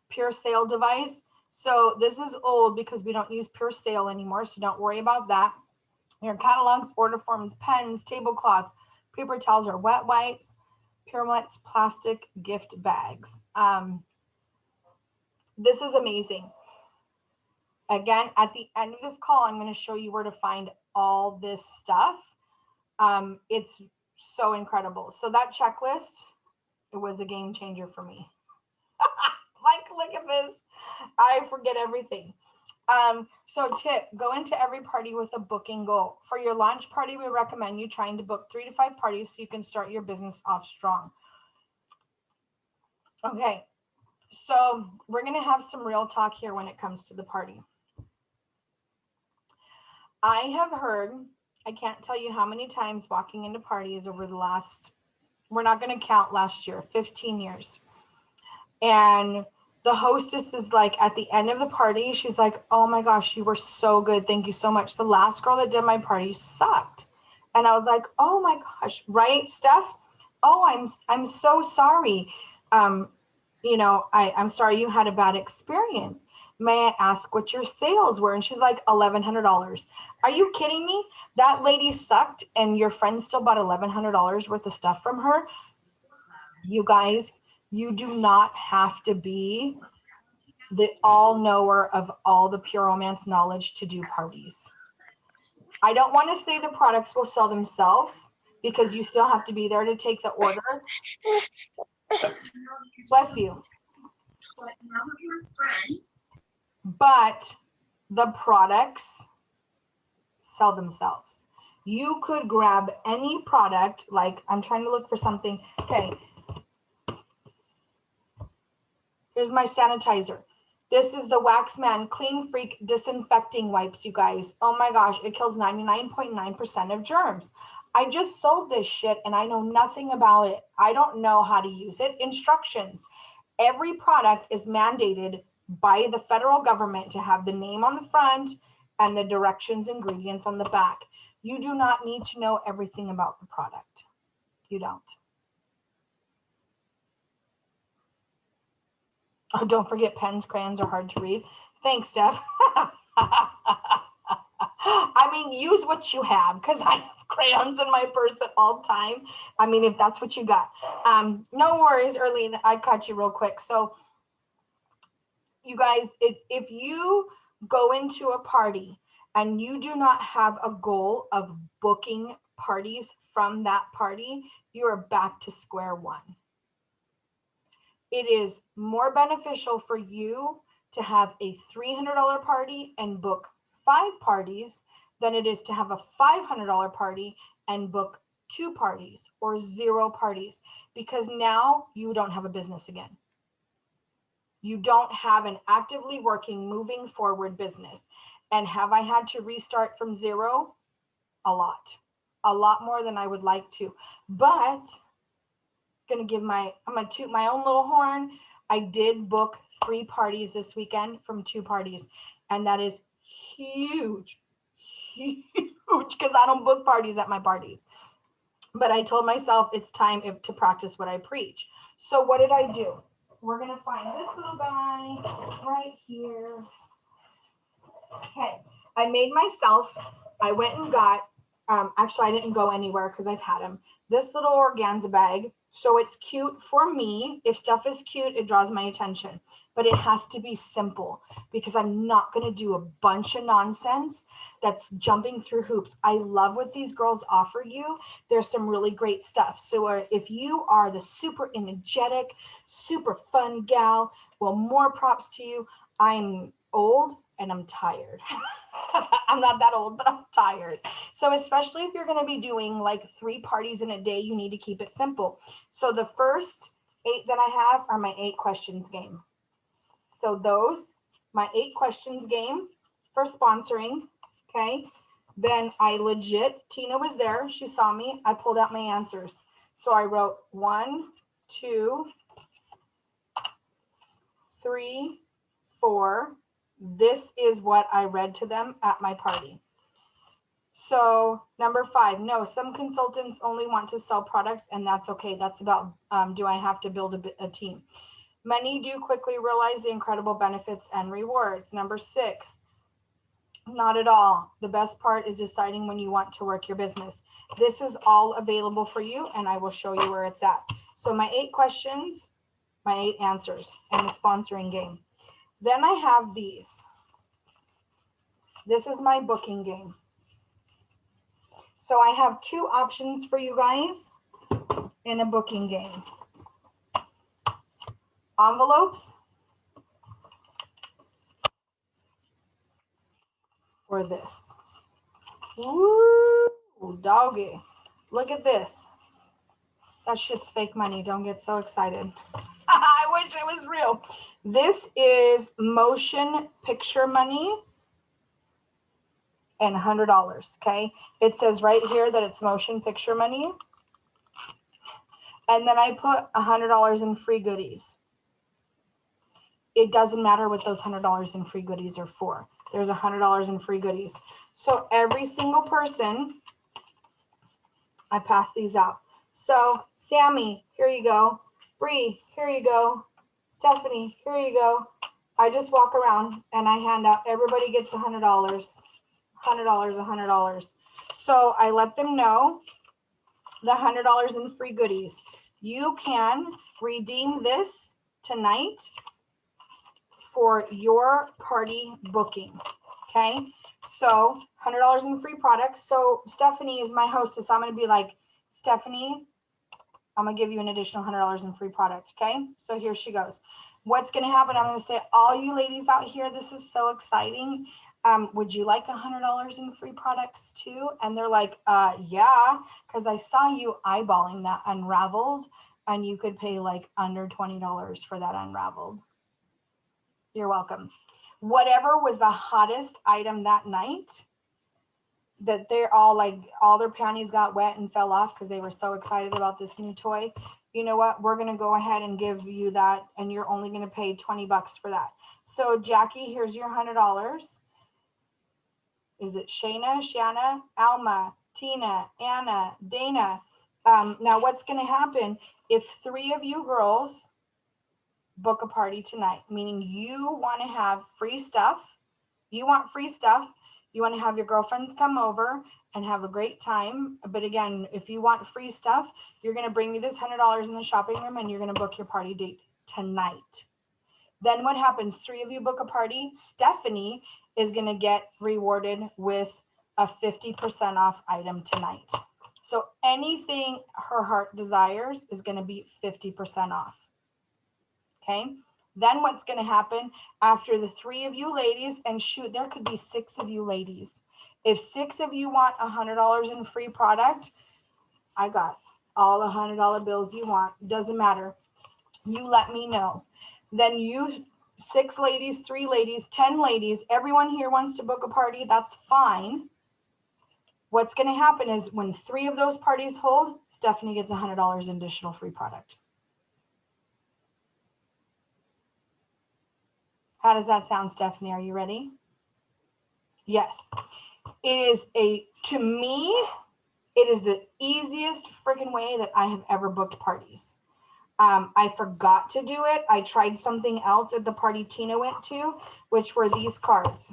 Pure Sale device. So this is old because we don't use Pure Sale anymore. So don't worry about that. Your catalogs, order forms, pens, tablecloth, paper towels or wet wipes, Purolite's plastic gift bags. This is amazing. Again, at the end of this call, I'm going to show you where to find all this stuff. It's so incredible. So that checklist, it was a game changer for me. Like, look at this. I forget everything. So tip, go into every party with a booking goal. For your launch party, we recommend you trying to book 3 to 5 parties so you can start your business off strong. Okay, so we're going to have some real talk here when it comes to the party. I have heard, I can't tell you how many times walking into parties over the last, we're not going to count last year, 15 years. And the hostess is like, at the end of the party, she's like, oh my gosh, you were so good. Thank you so much. The last girl that did my party sucked. And I was like, oh my gosh, right, Steph? Oh, I'm so sorry. You know, I'm sorry you had a bad experience. May I ask what your sales were? And she's like, $1,100. Are you kidding me? That lady sucked and your friend still bought $1,100 worth of stuff from her. You guys, you do not have to be the all knower of all the Pure Romance knowledge to do parties. I don't want to say the products will sell themselves because you still have to be there to take the order. Bless you. But the products sell themselves. You could grab any product, like I'm trying to look for something. Okay. Here's my sanitizer. This is the Waxman Clean Freak Disinfecting Wipes, you guys. Oh my gosh, it kills 99.9% of germs. I just sold this shit and I know nothing about it. I don't know how to use it. Instructions. Every product is mandated by the federal government to have the name on the front and the directions, ingredients on the back. You do not need to know everything about the product. You don't. Oh, don't forget pens, crayons are hard to read. Thanks, Steph. I mean, use what you have because I have crayons in my purse at all time. I mean, if that's what you got. No worries, Erlene. I caught you real quick. So you guys, if you go into a party and you do not have a goal of booking parties from that party, you are back to square one. It is more beneficial for you to have a $300 party and book 5 parties than it is to have a $500 party and book 2 parties or 0 parties, because now you don't have a business again. You don't have an actively working, moving forward business. And have I had to restart from 0? A lot more than I would like to, but I'm gonna toot my own little horn. I did book 3 parties this weekend from 2 parties, and that is huge because I don't book parties at my parties. But I told myself it's time to practice what I preach. So what did I do? We're gonna find this little guy right here. Okay, I made myself I went and got, actually, I didn't go anywhere because I've had them. This little organza bag. So it's cute for me. If stuff is cute, it draws my attention. But it has to be simple because I'm not going to do a bunch of nonsense that's jumping through hoops. I love what these girls offer you. There's some really great stuff. So if you are the super energetic, super fun gal, well, more props to you. I'm old and I'm tired. I'm not that old, but I'm tired. So especially if you're going to be doing like 3 parties in a day, you need to keep it simple. So the first 8 that I have are my 8 questions game. So those, my 8 questions game for sponsoring. Okay. Then I legit, Tina was there. She saw me. I pulled out my answers. So I wrote 1, 2, 3, 4. This is what I read to them at my party. So number 5, no, some consultants only want to sell products, and that's okay. That's about, do I have to build a team? Many do quickly realize the incredible benefits and rewards. Number 6, not at all. The best part is deciding when you want to work your business. This is all available for you, and I will show you where it's at. So my 8 questions, my 8 answers, and the sponsoring game. Then I have these. This is my booking game. So I have 2 options for you guys in a booking game. Envelopes or this. Woo, doggy. Look at this. That shit's fake money. Don't get so excited. I wish it was real. This is motion picture money and $100, okay? It says right here that it's motion picture money. And then I put $100 in free goodies. It doesn't matter what those $100 in free goodies are for. There's $100 in free goodies. So every single person, I pass these out. So Sammy, here you go. Bree, here you go. Stephanie, here you go. I just walk around and I hand out, everybody gets $100, $100. So I let them know the $100 in free goodies. You can redeem this tonight for your party booking. Okay. So $100 in free products. So Stephanie is my hostess. I'm going to be like, Stephanie, I'm going to give you an additional $100 in free product. Okay. So here she goes. What's going to happen? I'm going to say, all you ladies out here, this is so exciting. Would you like $100 in free products too? And they're like, yeah, because I saw you eyeballing that unraveled and you could pay like under $20 for that unraveled. You're welcome. Whatever was the hottest item that night, that they're all like, all their panties got wet and fell off because they were so excited about this new toy. You know what? We're going to go ahead and give you that, and you're only going to pay $20 for that. So Jackie, here's your $100. Is it Shayna, Shanna, Alma, Tina, Anna, Dana? Now what's going to happen if 3 of you girls book a party tonight, meaning you want to have free stuff. You want free stuff. You want to have your girlfriends come over and have a great time. But again, if you want free stuff, you're going to bring me this $100 in the shopping room and you're going to book your party date tonight. Then what happens? 3 of you book a party. Stephanie is going to get rewarded with a 50% off item tonight. So anything her heart desires is going to be 50% off. Okay. Then what's going to happen after the 3 of you ladies, and shoot, there could be 6 of you ladies. If 6 of you want $100 in free product, I got all the $100 bills you want. Doesn't matter. You let me know. Then you 6 ladies, 3 ladies, 10 ladies, everyone here wants to book a party. That's fine. What's going to happen is when 3 of those parties hold, Stephanie gets $100 in additional free product. How does that sound, Stephanie? Are you ready? Yes. It is to me, it is the easiest freaking way that I have ever booked parties. I forgot to do it. I tried something else at the party Tina went to, which were these cards.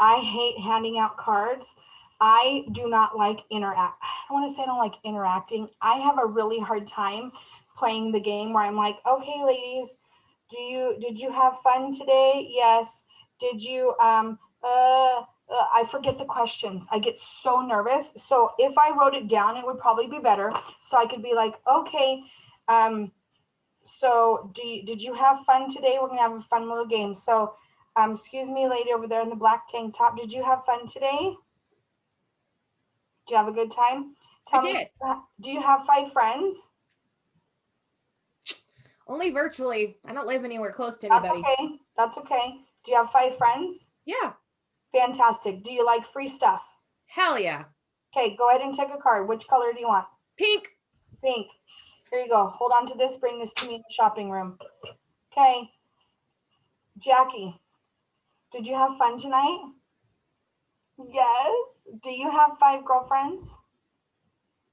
I hate handing out cards. I do not like interact. I don't want to say I don't like interacting. I have a really hard time playing the game where I'm like, okay, ladies, did you have fun today? Yes. Did you I forget the questions. I get so nervous. So if I wrote it down, it would probably be better. So I could be like, okay, so did you have fun today? We're gonna have a fun little game. So excuse me, lady over there in the black tank top. Did you have fun today? Did you have a good time? I Tell me, did. do you have 5 friends? Only virtually. I don't live anywhere close to That's anybody. okay. That's okay. Do you have 5 friends? Yeah. Fantastic. Do you like free stuff? Hell yeah. Okay, go ahead and take a card. Which color do you want? Pink. Pink. Here you go. Hold on to this. Bring this to me in the shopping room. Okay. Jackie, did you have fun tonight? Yes. Do you have 5 girlfriends?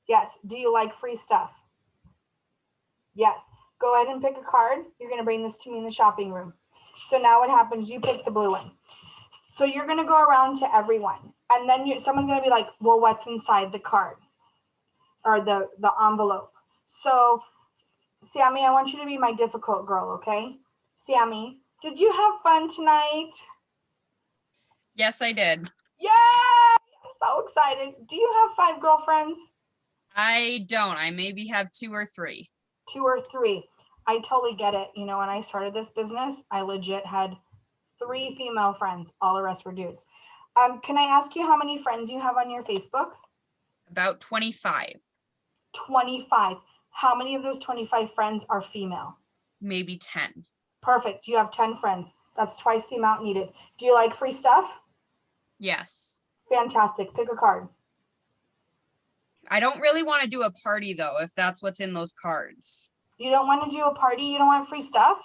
Yes. Do you like free stuff? Yes. Go ahead and pick a card. You're going to bring this to me in the shopping room. So now what happens? You pick the blue one. So you're going to go around to everyone. And then someone's going to be like, well, what's inside the card or the envelope? So, Sammy, I want you to be my difficult girl, okay? Sammy, did you have fun tonight? Yes, I did. Yay! I'm so excited. Do you have 5 girlfriends? I don't. I maybe have 2 or 3. 2 or 3. I totally get it. You know, when I started this business, I legit had 3 female friends. All the rest were dudes. Can I ask you how many friends you have on your Facebook? About 25, 25. How many of those 25 friends are female? maybe 10. Perfect. You have 10 friends. That's twice the amount needed. Do you like free stuff? Yes. Fantastic. Pick a card. I don't really want to do a party though, if that's what's in those cards. You don't want to do a party? You don't want free stuff?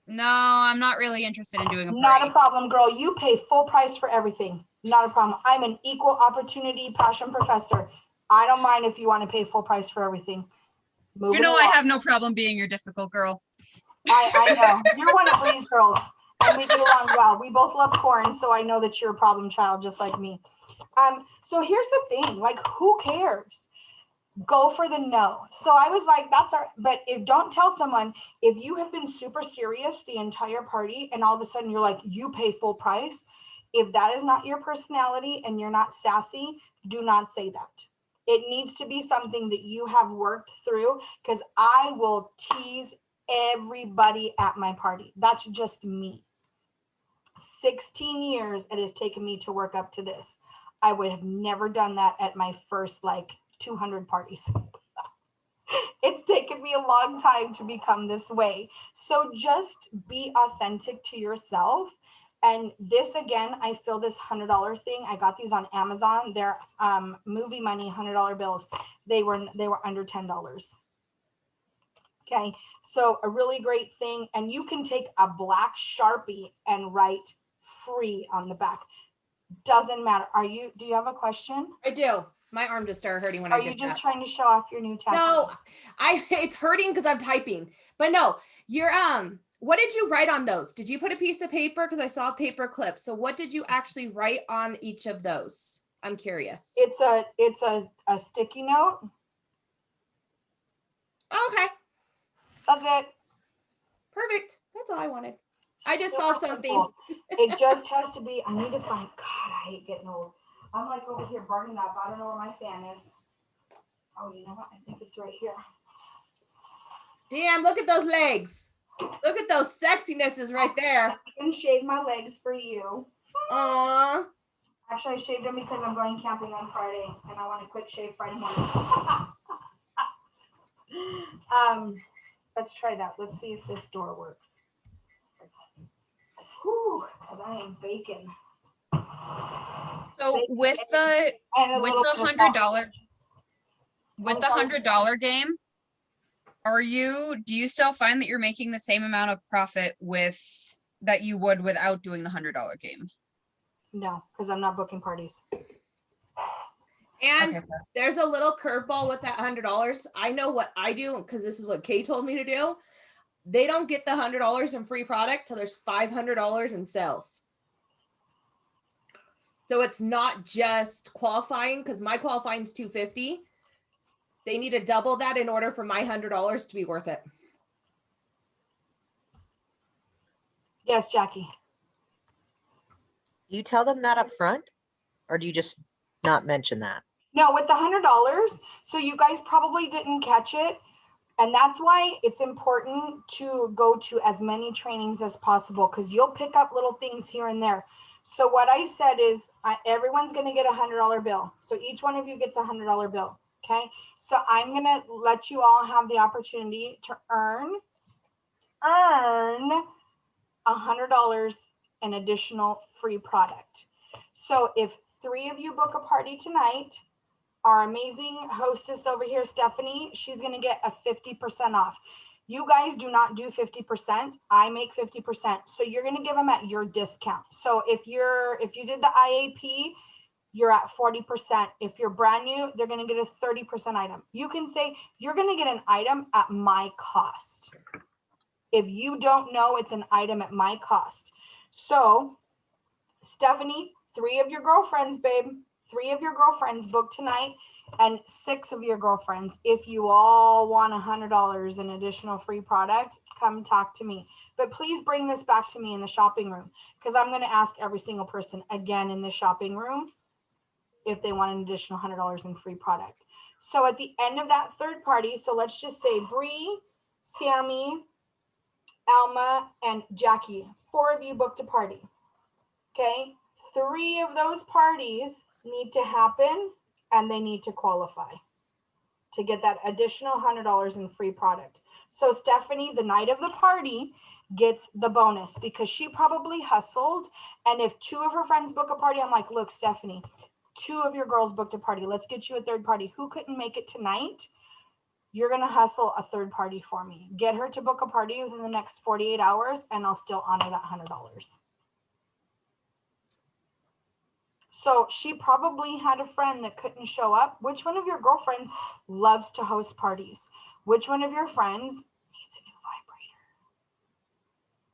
No, I'm not really interested in doing a party. Not a problem, girl. You pay full price for everything. Not a problem. I'm an equal opportunity passion professor. I don't mind if you want to pay full price for everything. You know, I have no problem being your difficult girl. I know. You're one of Bree's girls, and we get along well. We both love corn, so I know that you're a problem child just like me. So here's the thing, like, who cares? Go for the no. So I was like, that's our, but if don't tell someone, if you have been super serious the entire party and all of a sudden you're like, you pay full price, if that is not your personality and you're not sassy, do not say that. It needs to be something that you have worked through, because I will tease everybody at my party. That's just me. 16 years it has taken me to work up to this. I would have never done that at my first like 200 parties. It's taken me a long time to become this way. So just be authentic to yourself. And this, again, I feel this $100 thing. I got these on Amazon. They're movie money $100 bills. They were under $10. Okay, so a really great thing. And you can take a black Sharpie and write free on the back. Doesn't matter. Do you have a question? I do. My arm just started hurting when Are I did you just that. trying to show off your new tattoo? No, it's hurting because I'm typing. But no, you're what did you write on those? Did you put a piece of paper? Because I saw a paper clip. So what did you actually write on each of those? I'm curious. It's a sticky note. Okay. That's it. Perfect. That's all I wanted. I just Super saw something. simple. It just has to be, I need to find, God, I hate getting old. I'm like over here burning up. I don't know where my fan is. Oh, you know what? I think it's right here. Damn, look at those legs. Look at those sexinesses right there. I can shave my legs for you. Aww. Actually, I shaved them because I'm going camping on Friday and I want a quick shave Friday morning. Let's try that. Let's see if this door works. Whew, because I am baking. So with the $100 game, do you still find that you're making the same amount of profit that you would without doing the $100 game? No, because I'm not booking parties. And Okay. there's a little curveball with that $100. I know what I do because this is what Kay told me to do. They don't get the $100 in free product till there's $500 in sales. So it's not just qualifying, because my qualifying is $250. They need to double that in order for my $100 to be worth it. Yes, Jackie. Do you tell them that up front? Or do you just not mention that? No, with the $100. So you guys probably didn't catch it. And that's why it's important to go to as many trainings as possible, because you'll pick up little things here and there. So what I said is everyone's going to get a $100 bill. So each one of you gets a $100 bill. Okay. So I'm going to let you all have the opportunity to earn $100 in additional free product. So if 3 of you book a party tonight, our amazing hostess over here, Stephanie, she's going to get a 50% off. You guys do not do 50%. I make 50%. So you're going to give them at your discount. So if you did the IAP, you're at 40%. If you're brand new, they're going to get a 30% item. You can say you're going to get an item at my cost. If you don't know, it's an item at my cost. So Stephanie, 3 of your girlfriends, babe, 3 of your girlfriends book tonight, and 6 of your girlfriends. If you all want $100 in additional free product, come talk to me. But please bring this back to me in the shopping room, because I'm going to ask every single person again in the shopping room if they want an additional $100 in free product. So at the end of that third party, so let's just say Bree, Sammy, Alma, and Jackie, 4 of you booked a party. Okay, 3 of those parties need to happen and they need to qualify to get that additional $100 in free product. So Stephanie, the night of the party, gets the bonus because she probably hustled. And if 2 of her friends book a party, I'm like, look, Stephanie, 2 of your girls booked a party. Let's get you a third party. Who couldn't make it tonight? You're going to hustle a third party for me. Get her to book a party within the next 48 hours and I'll still honor that $100. So she probably had a friend that couldn't show up. Which one of your girlfriends loves to host parties? Which one of your friends needs a new vibrator?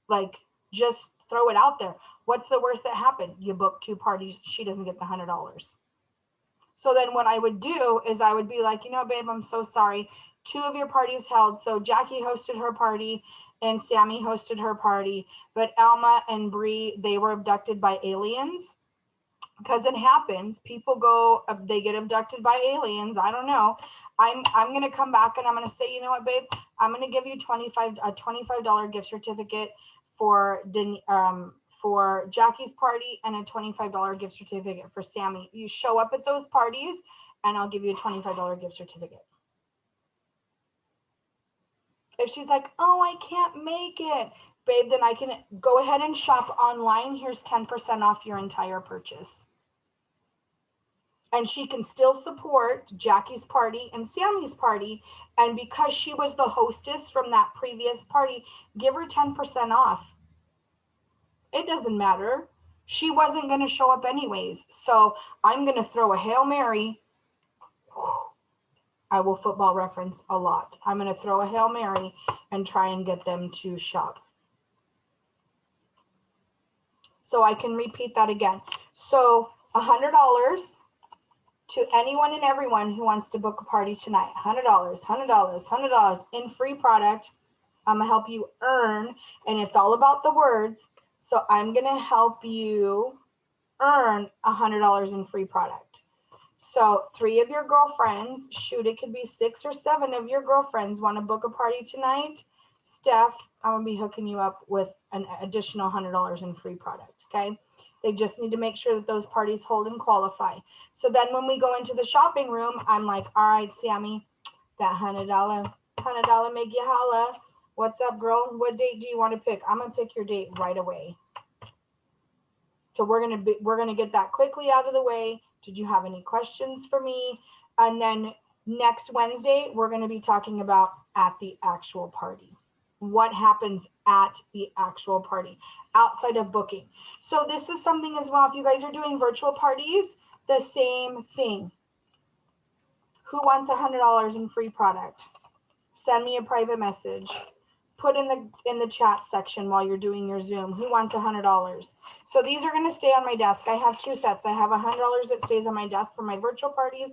Like, just throw it out there. What's the worst that happened? You book 2 parties. She doesn't get the $100. So then what I would do is I would be like, you know, babe, I'm so sorry. 2 of your parties held. So Jackie hosted her party and Sammy hosted her party. But Alma and Bree, they were abducted by aliens. Because it happens, people go, they get abducted by aliens. I don't know. I'm going to come back and I'm going to say, you know what, babe, I'm going to give you a $25 gift certificate for Jackie's party and a $25 gift certificate for Sammy. You show up at those parties and I'll give you a $25 gift certificate. If she's like, oh, I can't make it, babe, then I can go ahead and shop online. Here's 10% off your entire purchase. And she can still support Jackie's party and Sammy's party. And because she was the hostess from that previous party, give her 10% off. It doesn't matter. She wasn't going to show up anyways. So I'm going to throw a Hail Mary. I will football reference a lot. I'm going to throw a Hail Mary and try and get them to shop. So I can repeat that again. So $100 to anyone and everyone who wants to book a party tonight. $100, $100, $100 in free product. I'm going to help you earn, and it's all about the words. So I'm going to help you earn $100 in free product. So 3 of your girlfriends, shoot, it could be 6 or 7 of your girlfriends want to book a party tonight. Steph, I'm going to be hooking you up with an additional $100 in free product, okay? They just need to make sure that those parties hold and qualify. So then when we go into the shopping room, I'm like, all right, Sammy, that $100 make you holla. What's up, girl? What date do you want to pick? I'm going to pick your date right away. So we're going to get that quickly out of the way. Did you have any questions for me? And then next Wednesday, we're going to be talking about at the actual party. What happens at the actual party outside of booking. So this is something as well. If you guys are doing virtual parties, the same thing. Who wants $100 in free product? Send me a private message. put in the chat section while you're doing your Zoom, who wants $100? So these are going to stay on my desk. I have two sets. I have $100 that stays on my desk for my virtual parties,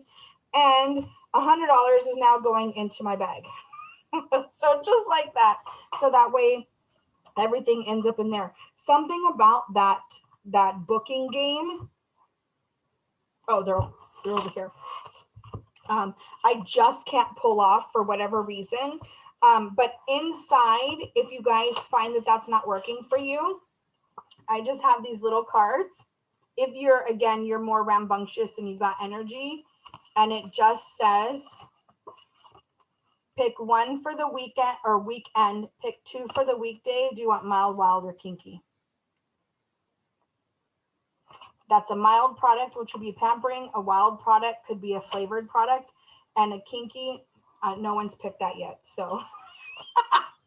and $100 is now going into my bag. So just like that. So that way everything ends up in there. Something about that booking game. Oh, they're over here. I just can't pull off for whatever reason. But inside, if you guys find that that's not working for you, I just have these little cards. If you're more rambunctious and you've got energy, and it just says, pick one for the weekend or weekend, pick two for the weekday. Do you want mild, wild, or kinky? That's a mild product, which will be pampering. A wild product could be a flavored product, and a kinky, no one's picked that yet. So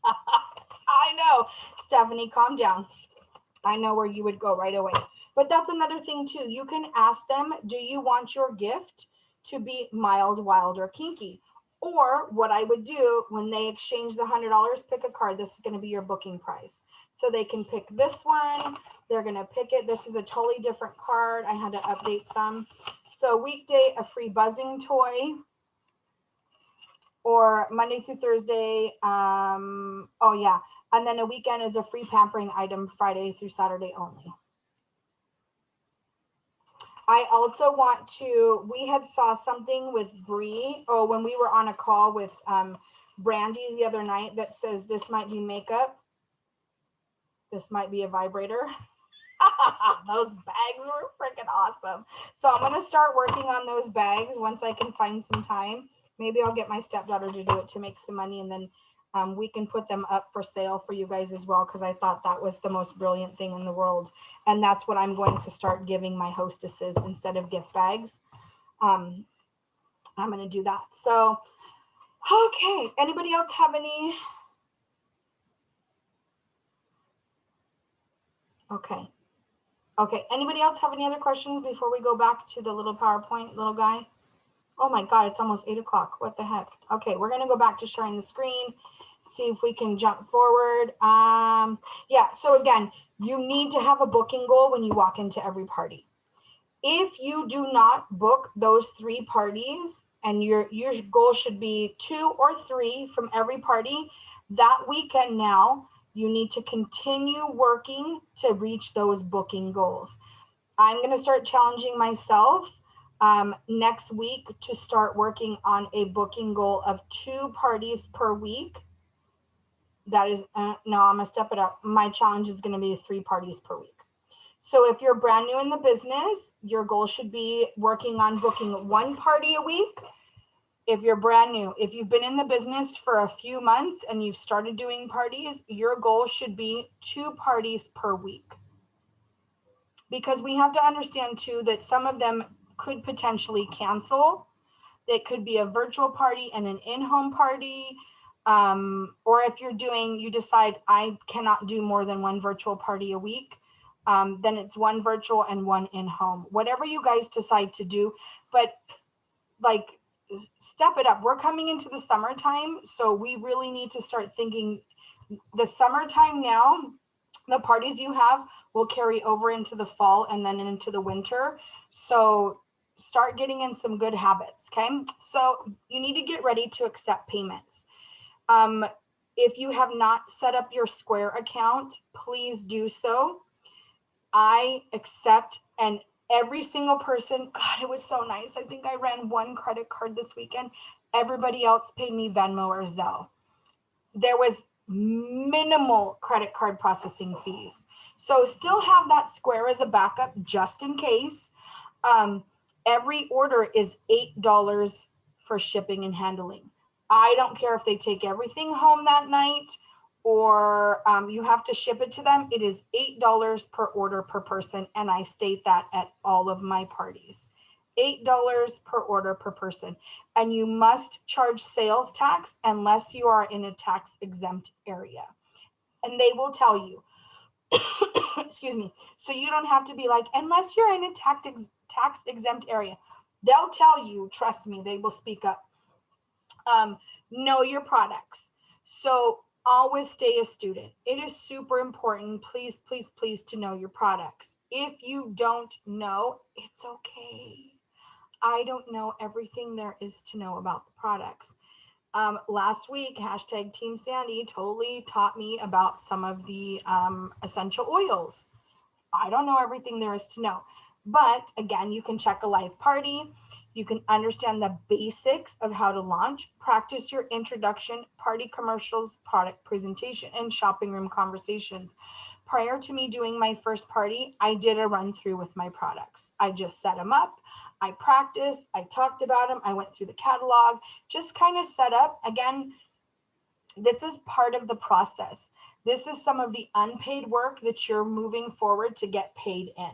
I know, Stephanie, calm down. I know where you would go right away. But that's another thing too. You can ask them, do you want your gift to be mild, wild, or kinky? Or what I would do when they exchange the $100, pick a card. This is going to be your booking price. So they can pick this one. They're going to pick it. This is a totally different card. I had to update some. So weekday, a free buzzing toy. Or Monday through Thursday. Oh yeah. And then a weekend is a free pampering item, Friday through Saturday only. I also want to, we had saw something with Bree, when we were on a call with Brandy the other night that says this might be makeup. This might be a vibrator. Those bags were freaking awesome. So I'm going to start working on those bags once I can find some time. Maybe I'll get my stepdaughter to do it to make some money, and then we can put them up for sale for you guys as well, because I thought that was the most brilliant thing in the world. And that's what I'm going to start giving my hostesses instead of gift bags. I'm going to do that. So, okay. Anybody else have any? Okay. Okay. Anybody else have any other questions before we go back to the little PowerPoint little guy? Oh my God, it's almost 8 o'clock. What the heck? Okay, we're going to go back to sharing the screen, see if we can jump forward. Yeah, so again, you need to have a booking goal when you walk into every party. If you do not book those 3 parties, and your goal should be 2 or 3 from every party, that weekend now, you need to continue working to reach those booking goals. I'm going to start challenging myself next week to start working on a booking goal of 2 parties per week. That is, no, I'm gonna step it up. My challenge is gonna be 3 parties per week. So if you're brand new in the business, your goal should be working on booking 1 party a week. If you're brand new, if you've been in the business for a few months and you've started doing parties, your goal should be 2 parties per week. Because we have to understand too that some of them could potentially cancel. It could be a virtual party and an in-home party. Or if you decide I cannot do more than 1 virtual party a week, then it's 1 virtual and 1 in-home. Whatever you guys decide to do, but like step it up. We're coming into the summertime, so we really need to start thinking the summertime now, the parties you have will carry over into the fall and then into the winter. So start getting in some good habits, okay? So you need to get ready to accept payments. If you have not set up your Square account, please do so. I accept, and every single person, God, it was so nice. I think I ran 1 credit card this weekend. Everybody else paid me Venmo or Zelle. There was minimal credit card processing fees. So still have that Square as a backup just in case. Every order is $8 for shipping and handling. I don't care if they take everything home that night or you have to ship it to them. It is $8 per order per person. And I state that at all of my parties. $8 per order per person. And you must charge sales tax unless you are in a tax exempt area. And they will tell you, excuse me, so you don't have to be like, unless you're in a tax exempt area. They'll tell you, trust me, they will speak up. Know your products. So always stay a student. It is super important. Please, please, please to know your products. If you don't know, it's okay. I don't know everything there is to know about the products. Last week, hashtag Team Sandy totally taught me about some of the essential oils. I don't know everything there is to know. But again, you can check a live party. You can understand the basics of how to launch, practice your introduction, party commercials, product presentation, and shopping room conversations. Prior to me doing my first party, I did a run through with my products. I just set them up. I practiced, I talked about them, I went through the catalog, just kind of set up. Again, this is part of the process. This is some of the unpaid work that you're moving forward to get paid in.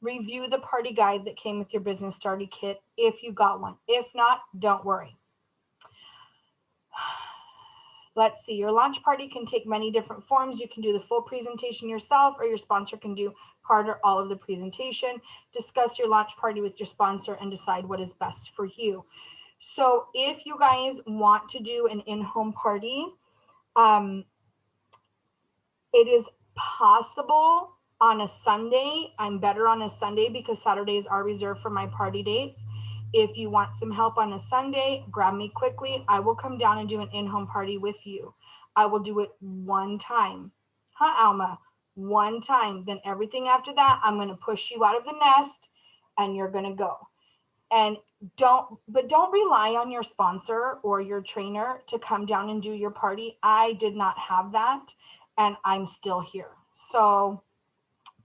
Review the party guide that came with your business starter kit if you got one. If not, don't worry. Let's see, your launch party can take many different forms. You can do the full presentation yourself, or your sponsor can do part or all of the presentation. Discuss your launch party with your sponsor and decide what is best for you. So if you guys want to do an in-home party, it is possible on a Sunday. I'm better on a Sunday because Saturdays are reserved for my party dates. If you want some help on a Sunday, grab me quickly. I will come down and do an in-home party with you. I will do it one time. Huh, Alma? One time. Then everything after that, I'm going to push you out of the nest and you're going to go. And don't rely on your sponsor or your trainer to come down and do your party. I did not have that, and I'm still here. So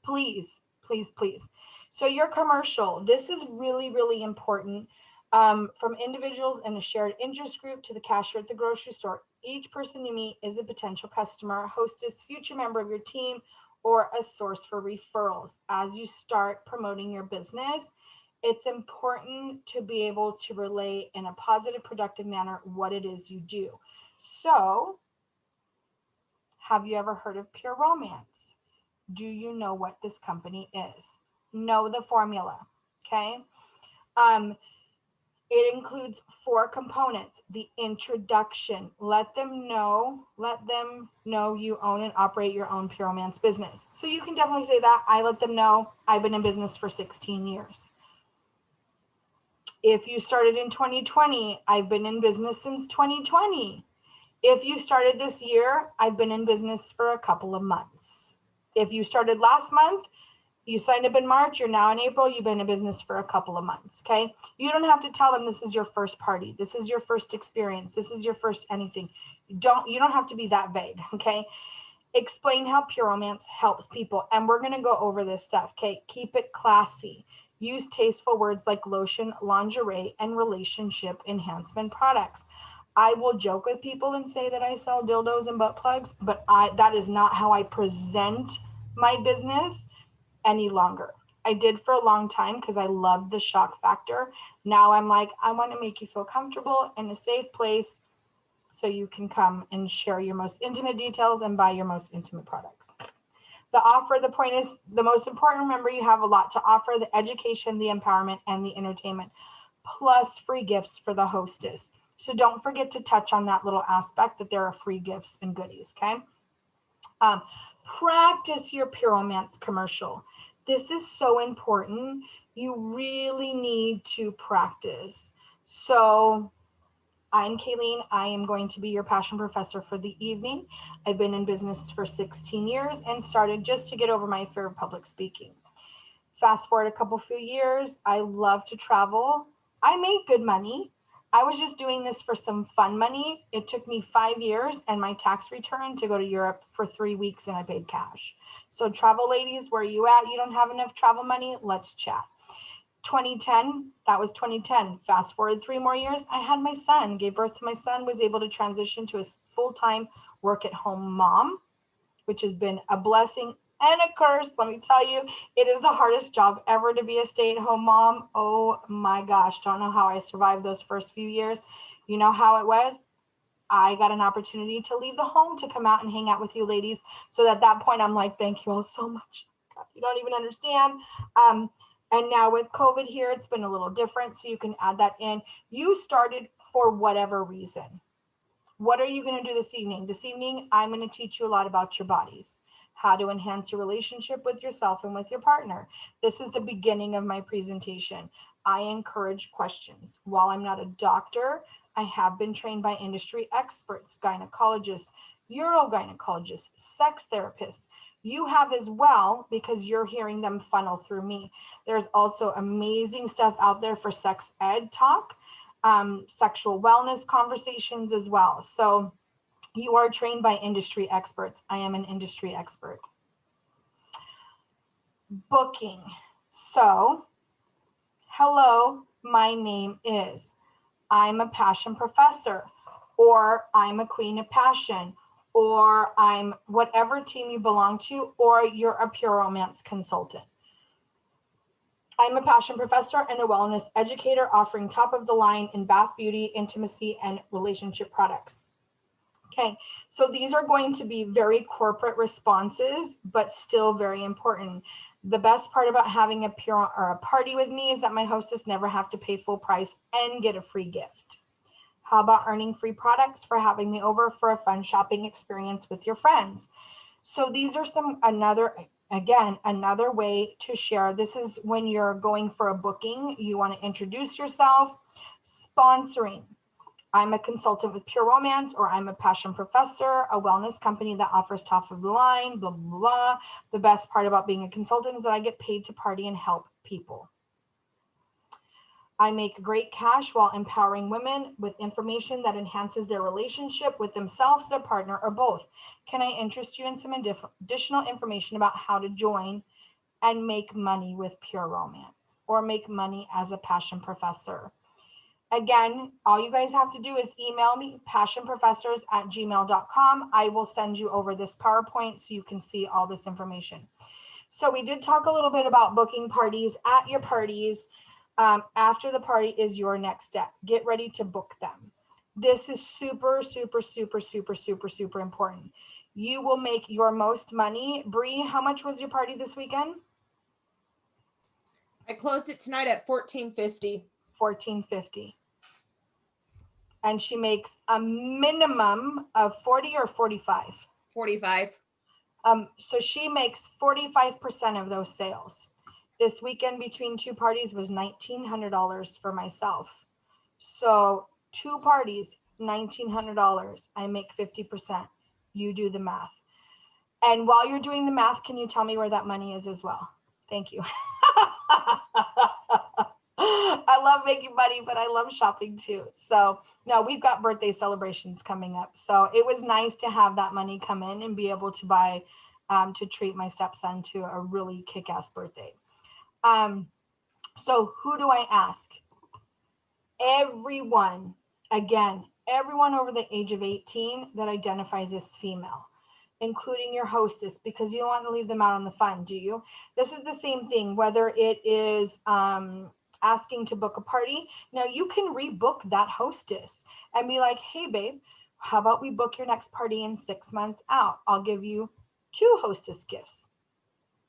please, please, please. So your commercial, this is really, really important. From individuals in a shared interest group to the cashier at the grocery store, each person you meet is a potential customer, hostess, future member of your team, or a source for referrals. As you start promoting your business, it's important to be able to relay in a positive, productive manner what it is you do. So, have you ever heard of Pure Romance? Do you know what this company is? Know the formula, okay? It includes 4 components. The introduction. Let them know you own and operate your own Pure Romance business. So you can definitely say that. I let them know I've been in business for 16 years. If you started in 2020, I've been in business since 2020. If you started this year, I've been in business for a couple of months. If you started last month, you signed up in March, you're now in April, you've been in business for a couple of months, okay? You don't have to tell them this is your first party, this is your first experience, this is your first anything. You don't have to be that vague, okay? Explain how Pure Romance helps people. And we're gonna go over this stuff, okay? Keep it classy. Use tasteful words like lotion, lingerie, and relationship enhancement products. I will joke with people and say that I sell dildos and butt plugs, but that is not how I present my business any longer. I did for a long time because I loved the shock factor. Now I'm like, I want to make you feel comfortable in a safe place so you can come and share your most intimate details and buy your most intimate products. The point is, the most important, remember, you have a lot to offer: the education, the empowerment, and the entertainment, plus free gifts for the hostess. So don't forget to touch on that little aspect, that there are free gifts and goodies, okay? Practice your Pure Romance commercial. This is so important. You really need to practice. So I'm Kayleen. I am going to be your passion professor for the evening. I've been in business for 16 years and started just to get over my fear of public speaking. Fast forward a few years, I love to travel. I make good money. I was just doing this for some fun money. It took me 5 years and my tax return to go to Europe for 3 weeks, and I paid cash. So travel ladies, where are you at? You don't have enough travel money? Let's chat. 2010, that was 2010. Fast forward 3 more years, I had my son, gave birth to my son, was able to transition to a full-time work-at-home mom, which has been a blessing and a curse. Let me tell you, it is the hardest job ever to be a stay-at-home mom. Oh my gosh, don't know how I survived those first few years. You know how it was? I got an opportunity to leave the home to come out and hang out with you ladies. So at that point, I'm like, thank you all so much. God, you don't even understand. And now with COVID here, it's been a little different. So you can add that in. You started for whatever reason. What are you going to do this evening? This evening, I'm going to teach you a lot about your bodies, how to enhance your relationship with yourself and with your partner. This is the beginning of my presentation. I encourage questions. While I'm not a doctor, I have been trained by industry experts, gynecologists, urogynecologists, sex therapists. You have as well, because you're hearing them funnel through me. There's also amazing stuff out there for sex ed talk, sexual wellness conversations as well. So you are trained by industry experts. I am an industry expert. Booking. So, hello, my name is. I'm a passion professor, or I'm a queen of passion, or I'm whatever team you belong to, or you're a pure romance consultant. I'm a passion professor and a wellness educator offering top of the line in bath, beauty, intimacy, and relationship products. Okay, so these are going to be very corporate responses, but still very important. The best part about having a pure or a party with me is that my hostess never have to pay full price and get a free gift. How about earning free products for having me over for a fun shopping experience with your friends? So these are another way to share. This is when you're going for a booking, you want to introduce yourself. Sponsoring. I'm a consultant with Pure Romance, or I'm a passion professor, a wellness company that offers top of the line, blah, blah, blah. The best part about being a consultant is that I get paid to party and help people. I make great cash while empowering women with information that enhances their relationship with themselves, their partner, or both. Can I interest you in some additional information about how to join and make money with Pure Romance, or make money as a passion professor? Again, all you guys have to do is email me, passionprofessors@gmail.com. I will send you over this PowerPoint so you can see all this information. So we did talk a little bit about booking parties at your parties. After the party is your next step. Get ready to book them. This is super, super, super, super, super, super important. You will make your most money. Bree, how much was your party this weekend? I closed it tonight at $14.50. $14.50. And she makes a minimum of 40 or 45. 45. So she makes 45% of those sales. This weekend between two parties was $1,900 for myself. So 2 parties, $1,900. I make 50%. You do the math. And while you're doing the math, can you tell me where that money is as well? Thank you. I love making money, but I love shopping too. So no, we've got birthday celebrations coming up. So it was nice to have that money come in and be able to buy, to treat my stepson to a really kick-ass birthday. So who do I ask? Everyone, again, everyone over the age of 18 that identifies as female, including your hostess, because you don't want to leave them out on the fun, do you? This is the same thing, whether it is asking to book a party. Now you can rebook that hostess and be like, hey babe, how about we book your next party in 6 months out? I'll give you 2 hostess gifts.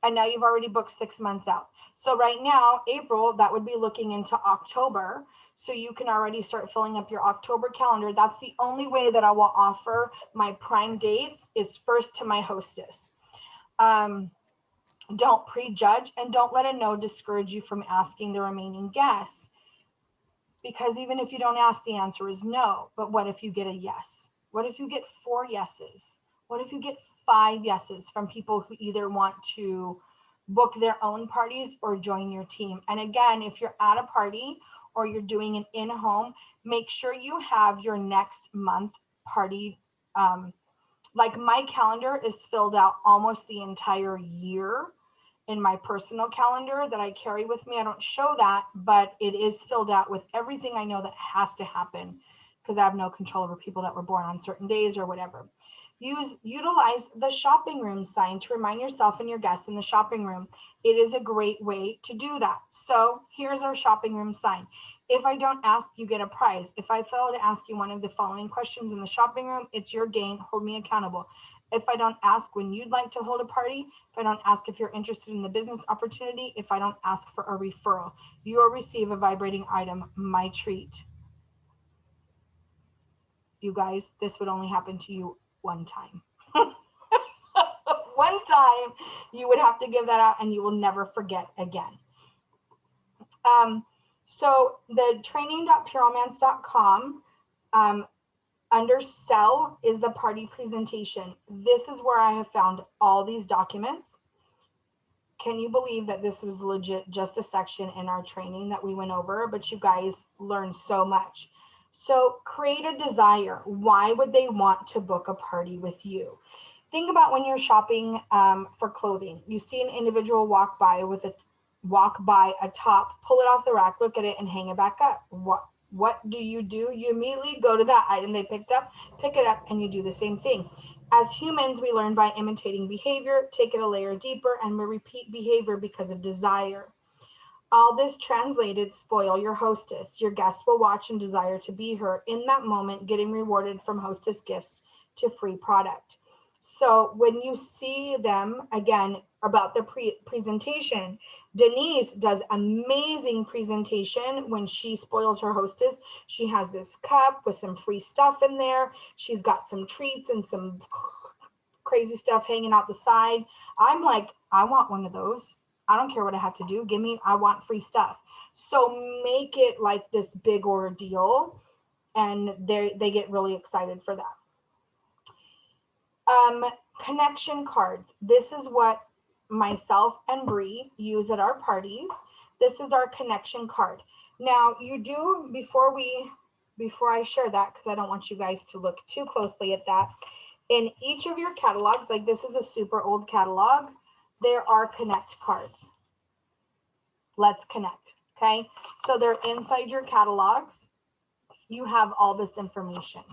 And now you've already booked 6 months out. So right now, April, that would be looking into October. So you can already start filling up your October calendar. That's the only way that I will offer my prime dates, is first to my hostess. Don't prejudge, and don't let a no discourage you from asking the remaining guests. Because even if you don't ask, the answer is no. But what if you get a yes? What if you get 4 yeses? What if you get 5 yeses from people who either want to book their own parties or join your team? And again, if you're at a party or you're doing an in-home, make sure you have your next month party. Like my calendar is filled out almost the entire year in my personal calendar that I carry with me. I don't show that, but it is filled out with everything I know that has to happen, because I have no control over people that were born on certain days or whatever. Utilize the shopping room sign to remind yourself and your guests in the shopping room. It is a great way to do that. So here's our shopping room sign. If I don't ask, you get a prize. If I fail to ask you one of the following questions in the shopping room, it's your gain. Hold me accountable. If I don't ask when you'd like to hold a party, if I don't ask if you're interested in the business opportunity, if I don't ask for a referral, you will receive a vibrating item, my treat. You guys, this would only happen to you one time. One time you would have to give that out and you will never forget again. So the training.pureromance.com, under sell is the party presentation. This is where I have found all these documents. Can you believe that this was legit just a section in our training that we went over, but you guys learned so much. So create a desire. Why would they want to book a party with you? Think about when you're shopping for clothing. You see an individual walk by a top, pull it off the rack, look at it, and hang it back up. What do? You immediately go to that item they picked up, pick it up, and you do the same thing. As humans, we learn by imitating behavior, take it a layer deeper, and we repeat behavior because of desire. All this translated, spoil your hostess. Your guests will watch and desire to be her in that moment, getting rewarded from hostess gifts to free product. So when you see them, again, about the presentation, Denise does amazing presentation when she spoils her hostess. She has this cup with some free stuff in there. She's got some treats and some crazy stuff hanging out the side. I'm like, I want one of those. I don't care what I have to do. I want free stuff. So make it like this big ordeal, and they get really excited for that. Connection cards. This is what myself and Bree use at our parties. This is our connection card. Now you do, before I share that, because I don't want you guys to look too closely at that, in each of your catalogs, like this is a super old catalog, there are connect cards. Let's connect. Okay, so they're inside your catalogs. You have all this information.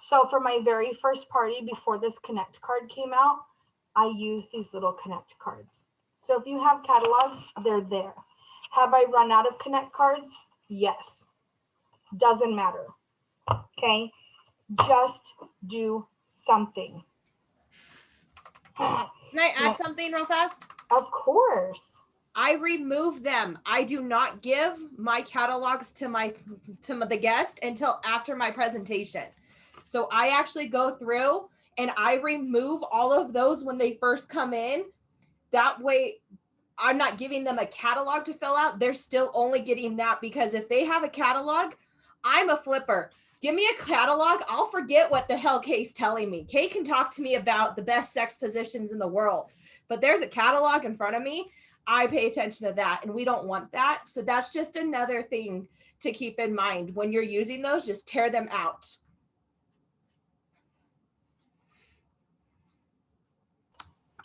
So for my very first party, before this connect card came out, I used these little connect cards. So if you have catalogs, they're there. Have I run out of connect cards? Yes. Doesn't matter. Okay, just do something. Can I add something real fast? Of course. I remove them. I do not give my catalogs to the guest until after my presentation. So I actually go through and I remove all of those when they first come in. That way I'm not giving them a catalog to fill out. They're still only getting that, because if they have a catalog, I'm a flipper. Give me a catalog. I'll forget what the hell Kay's telling me. Kay can talk to me about the best sex positions in the world, but there's a catalog in front of me. I pay attention to that, and we don't want that. So that's just another thing to keep in mind. When you're using those, just tear them out.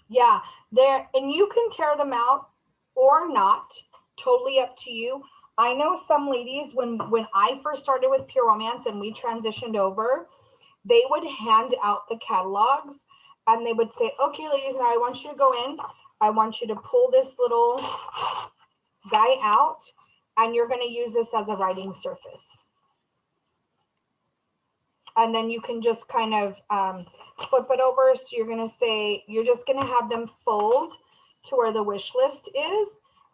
Yeah, and you can tear them out or not, totally up to you. I know some ladies, when I first started with Pure Romance and we transitioned over, they would hand out the catalogs and they would say, okay, ladies, now I want you to go in. I want you to pull this little guy out, and you're going to use this as a writing surface. And then you can just kind of flip it over. So you're going to say, you're just going to have them fold to where the wish list is.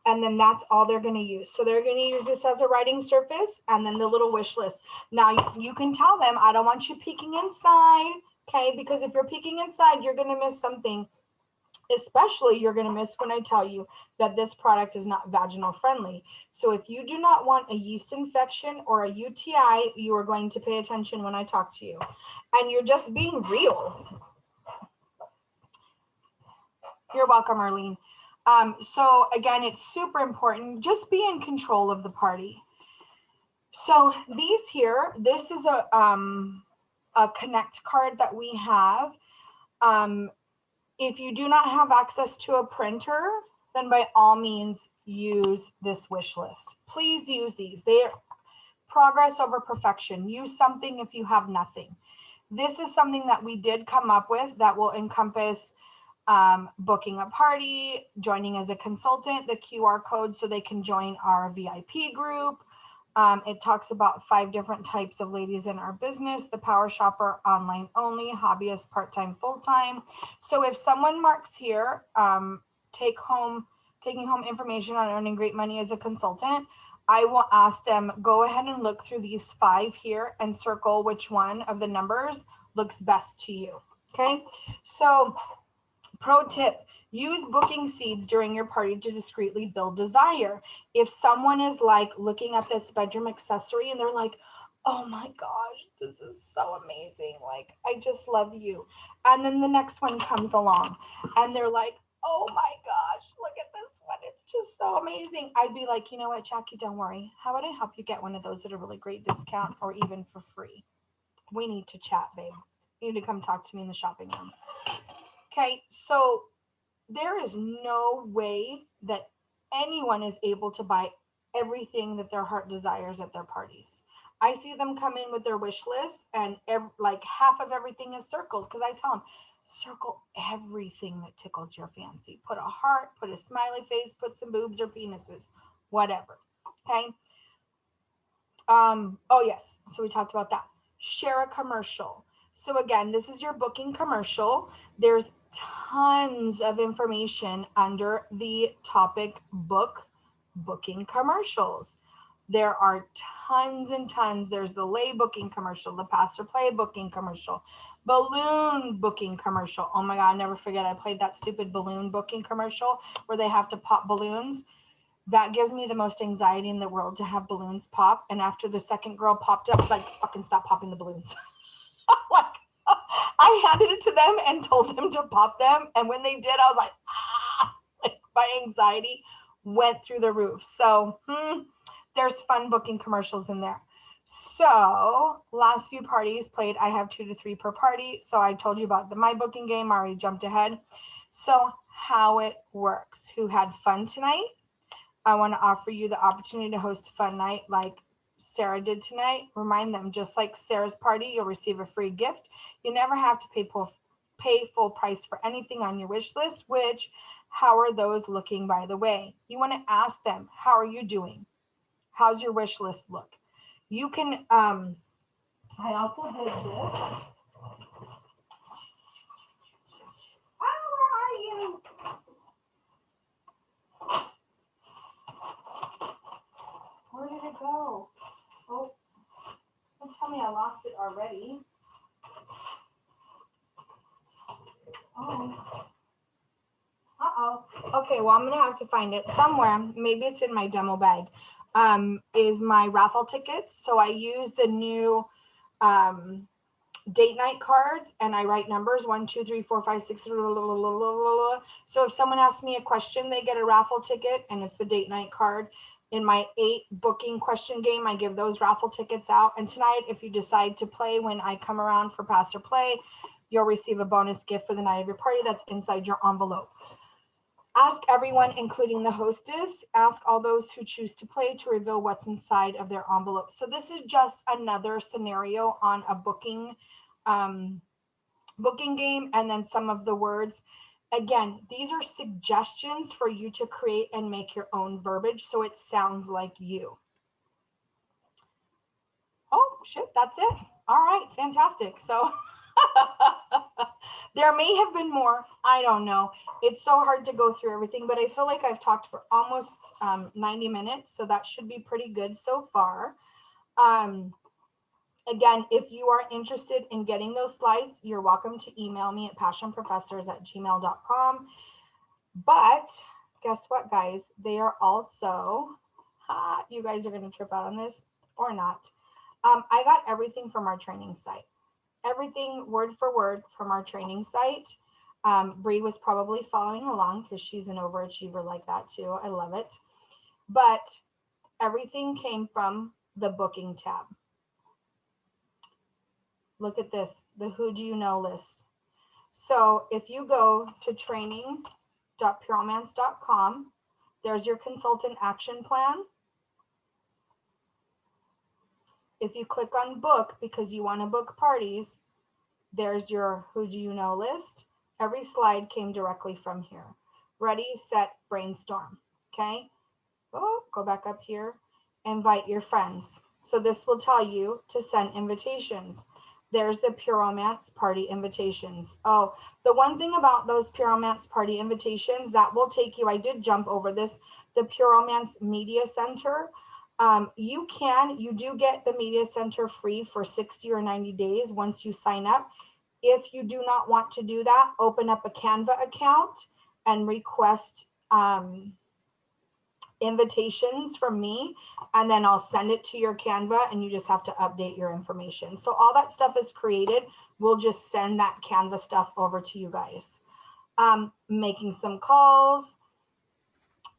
And then that's all they're going to use. So they're going to use this as a writing surface and then the little wish list. Now you can tell them, I don't want you peeking inside. Okay. Because if you're peeking inside, you're going to miss something. Especially you're going to miss when I tell you that this product is not vaginal friendly. So if you do not want a yeast infection or a UTI, you are going to pay attention when I talk to you. And you're just being real. You're welcome, Arlene. So again, it's super important. Just be in control of the party. So these here, this is a connect card that we have. If you do not have access to a printer, then by all means use this wish list. Please use these. They're progress over perfection. Use something if you have nothing. This is something that we did come up with that will encompass booking a party, joining as a consultant, the QR code so they can join our VIP group. It talks about 5 different types of ladies in our business: the power shopper, online only, hobbyist, part-time, full-time. So if someone marks here, taking home information on earning great money as a consultant, I will ask them, go ahead and look through these 5 here and circle which one of the numbers looks best to you. Okay. So pro tip, use booking seeds during your party to discreetly build desire. If someone is like looking at this bedroom accessory and they're like, oh my gosh, this is so amazing. Like, I just love you. And then the next one comes along and they're like, oh my gosh, look at this one. It's just so amazing. I'd be like, you know what, Jackie, don't worry. How about I help you get one of those at a really great discount or even for free? We need to chat, babe. You need to come talk to me in the shopping room. Okay, so there is no way that anyone is able to buy everything that their heart desires at their parties. I see them come in with their wish list and like half of everything is circled because I tell them, circle everything that tickles your fancy. Put a heart, put a smiley face, put some boobs or penises, whatever. Okay. Oh yes, so we talked about that. Share a commercial. So again, this is your booking commercial. There's tons of information under the topic booking commercials. There are tons and tons. There's the lay booking commercial, the pass or play booking commercial, balloon booking commercial. Oh my God, never forget, I played that stupid balloon booking commercial where they have to pop balloons. That gives me the most anxiety in the world to have balloons pop. And after the second girl popped up, it's like, fucking stop popping the balloons. Like, I handed it to them and told them to pop them. And when they did, I was like, like my anxiety went through the roof. So there's fun booking commercials in there. So last few parties played, I have 2 to 3 per party. So I told you about the My Booking game. I already jumped ahead. So how it works. Who had fun tonight? I want to offer you the opportunity to host a fun night like Sarah did tonight. Remind them, just like Sarah's party, you'll receive a free gift. You never have to pay full price for anything on your wish list, which, how are those looking, by the way? You want to ask them, how are you doing? How's your wish list look? You can, I also did this. Oh, where are you? Where did it go? Oh, don't tell me I lost it already. Oh. Uh-oh. Okay, well, I'm going to have to find it somewhere. Maybe it's in my demo bag. Is my raffle tickets. So I use the new date night cards and I write numbers 1, 2, 3, 4, 5, 6. So if someone asks me a question, they get a raffle ticket and it's the date night card. In my 8 booking question game, I give those raffle tickets out. And tonight, if you decide to play when I come around for pass or play, you'll receive a bonus gift for the night of your party that's inside your envelope. Ask everyone, including the hostess, ask all those who choose to play to reveal what's inside of their envelope. So this is just another scenario on a booking game, and then some of the words. Again, these are suggestions for you to create and make your own verbiage so it sounds like you. Oh, shit, that's it. All right, fantastic. So there may have been more. I don't know. It's so hard to go through everything, but I feel like I've talked for almost 90 minutes, so that should be pretty good so far. Again, if you are interested in getting those slides, you're welcome to email me at passionprofessors@gmail.com. But guess what, guys? They are also, you guys are going to trip out on this or not. I got everything from our training site. Everything word for word from our training site. Bree was probably following along because she's an overachiever like that too. I love it. But everything came from the booking tab. Look at this, the who do you know list. So if you go to training.puromance.com, there's your consultant action plan. If you click on book because you want to book parties, there's your who do you know list. Every slide came directly from here. Ready, set, brainstorm. Okay. Oh, go back up here. Invite your friends. So this will tell you to send invitations. There's the Puromance party invitations. Oh, the one thing about those Puromance party invitations, that will take you, I did jump over this, the Puromance Media Center. You do get the media center free for 60 or 90 days once you sign up. If you do not want to do that, open up a Canva account and request invitations from me, and then I'll send it to your Canva and you just have to update your information. So all that stuff is created. We'll just send that Canva stuff over to you guys. Making some calls.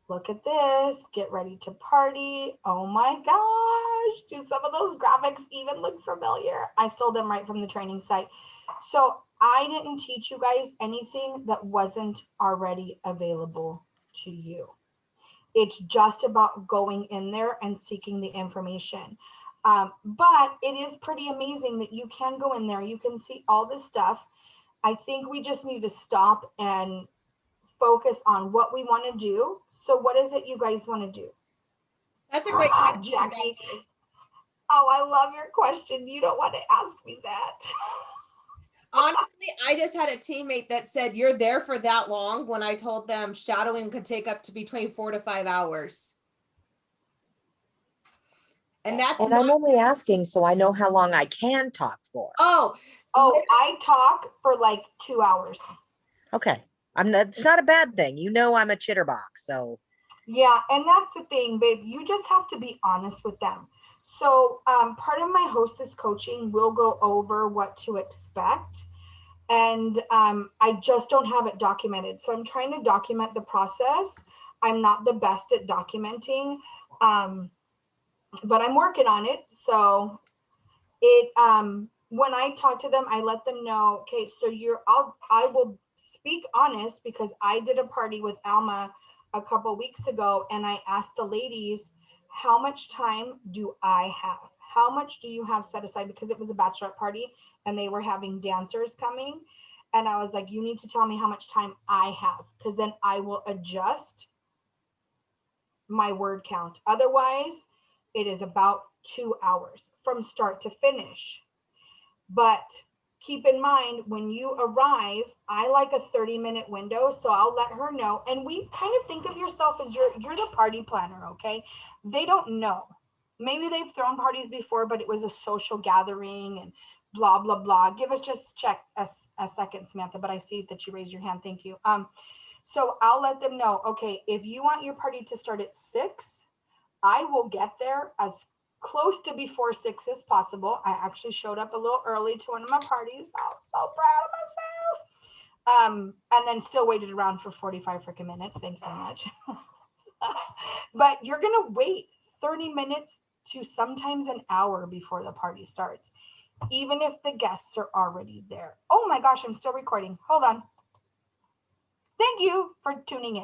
Look at this. Get ready to party. Oh my gosh. Do some of those graphics even look familiar? I stole them right from the training site. So I didn't teach you guys anything that wasn't already available to you. It's just about going in there and seeking the information. But it is pretty amazing that you can go in there. You can see all this stuff. I think we just need to stop and focus on what we want to do. So what is it you guys want to do? That's a great question, Jackie. Oh, I love your question. You don't want to ask me that. Honestly, I just had a teammate that said, you're there for that long, when I told them shadowing could take up to between 4 to 5 hours. And that's And not, I'm only asking so I know how long I can talk for. oh, I talk for like 2 hours. Okay. It's not a bad thing. You know, I'm a chitterbox. So Yeah, and that's the thing, babe. You just have to be honest with them. So part of my hostess coaching will go over what to expect. And I just don't have it documented. So I'm trying to document the process. I'm not the best at documenting, but I'm working on it. So when I talk to them, I let them know, okay, so I will speak honest, because I did a party with Alma a couple weeks ago, and I asked the ladies, how much time do I have? How much do you have set aside? Because it was a bachelorette party and they were having dancers coming. And I was like, you need to tell me how much time I have, because then I will adjust my word count. Otherwise, it is about 2 hours from start to finish. But keep in mind, when you arrive, I like a 30-minute window. So I'll let her know. And we kind of think of yourself as you're the party planner, okay? They don't know. Maybe they've thrown parties before, but it was a social gathering and blah, blah, blah. Give us just check a second, Samantha, but I see that you raised your hand. Thank you. So I'll let them know, okay, if you want your party to start at 6, I will get there as close to before 6 as possible. I actually showed up a little early to one of my parties. I was so proud of myself. And then still waited around for 45 freaking minutes. Thank you very much. But you're going to wait 30 minutes to sometimes an hour before the party starts, even if the guests are already there. Oh my gosh, I'm still recording. Hold on. Thank you for tuning in.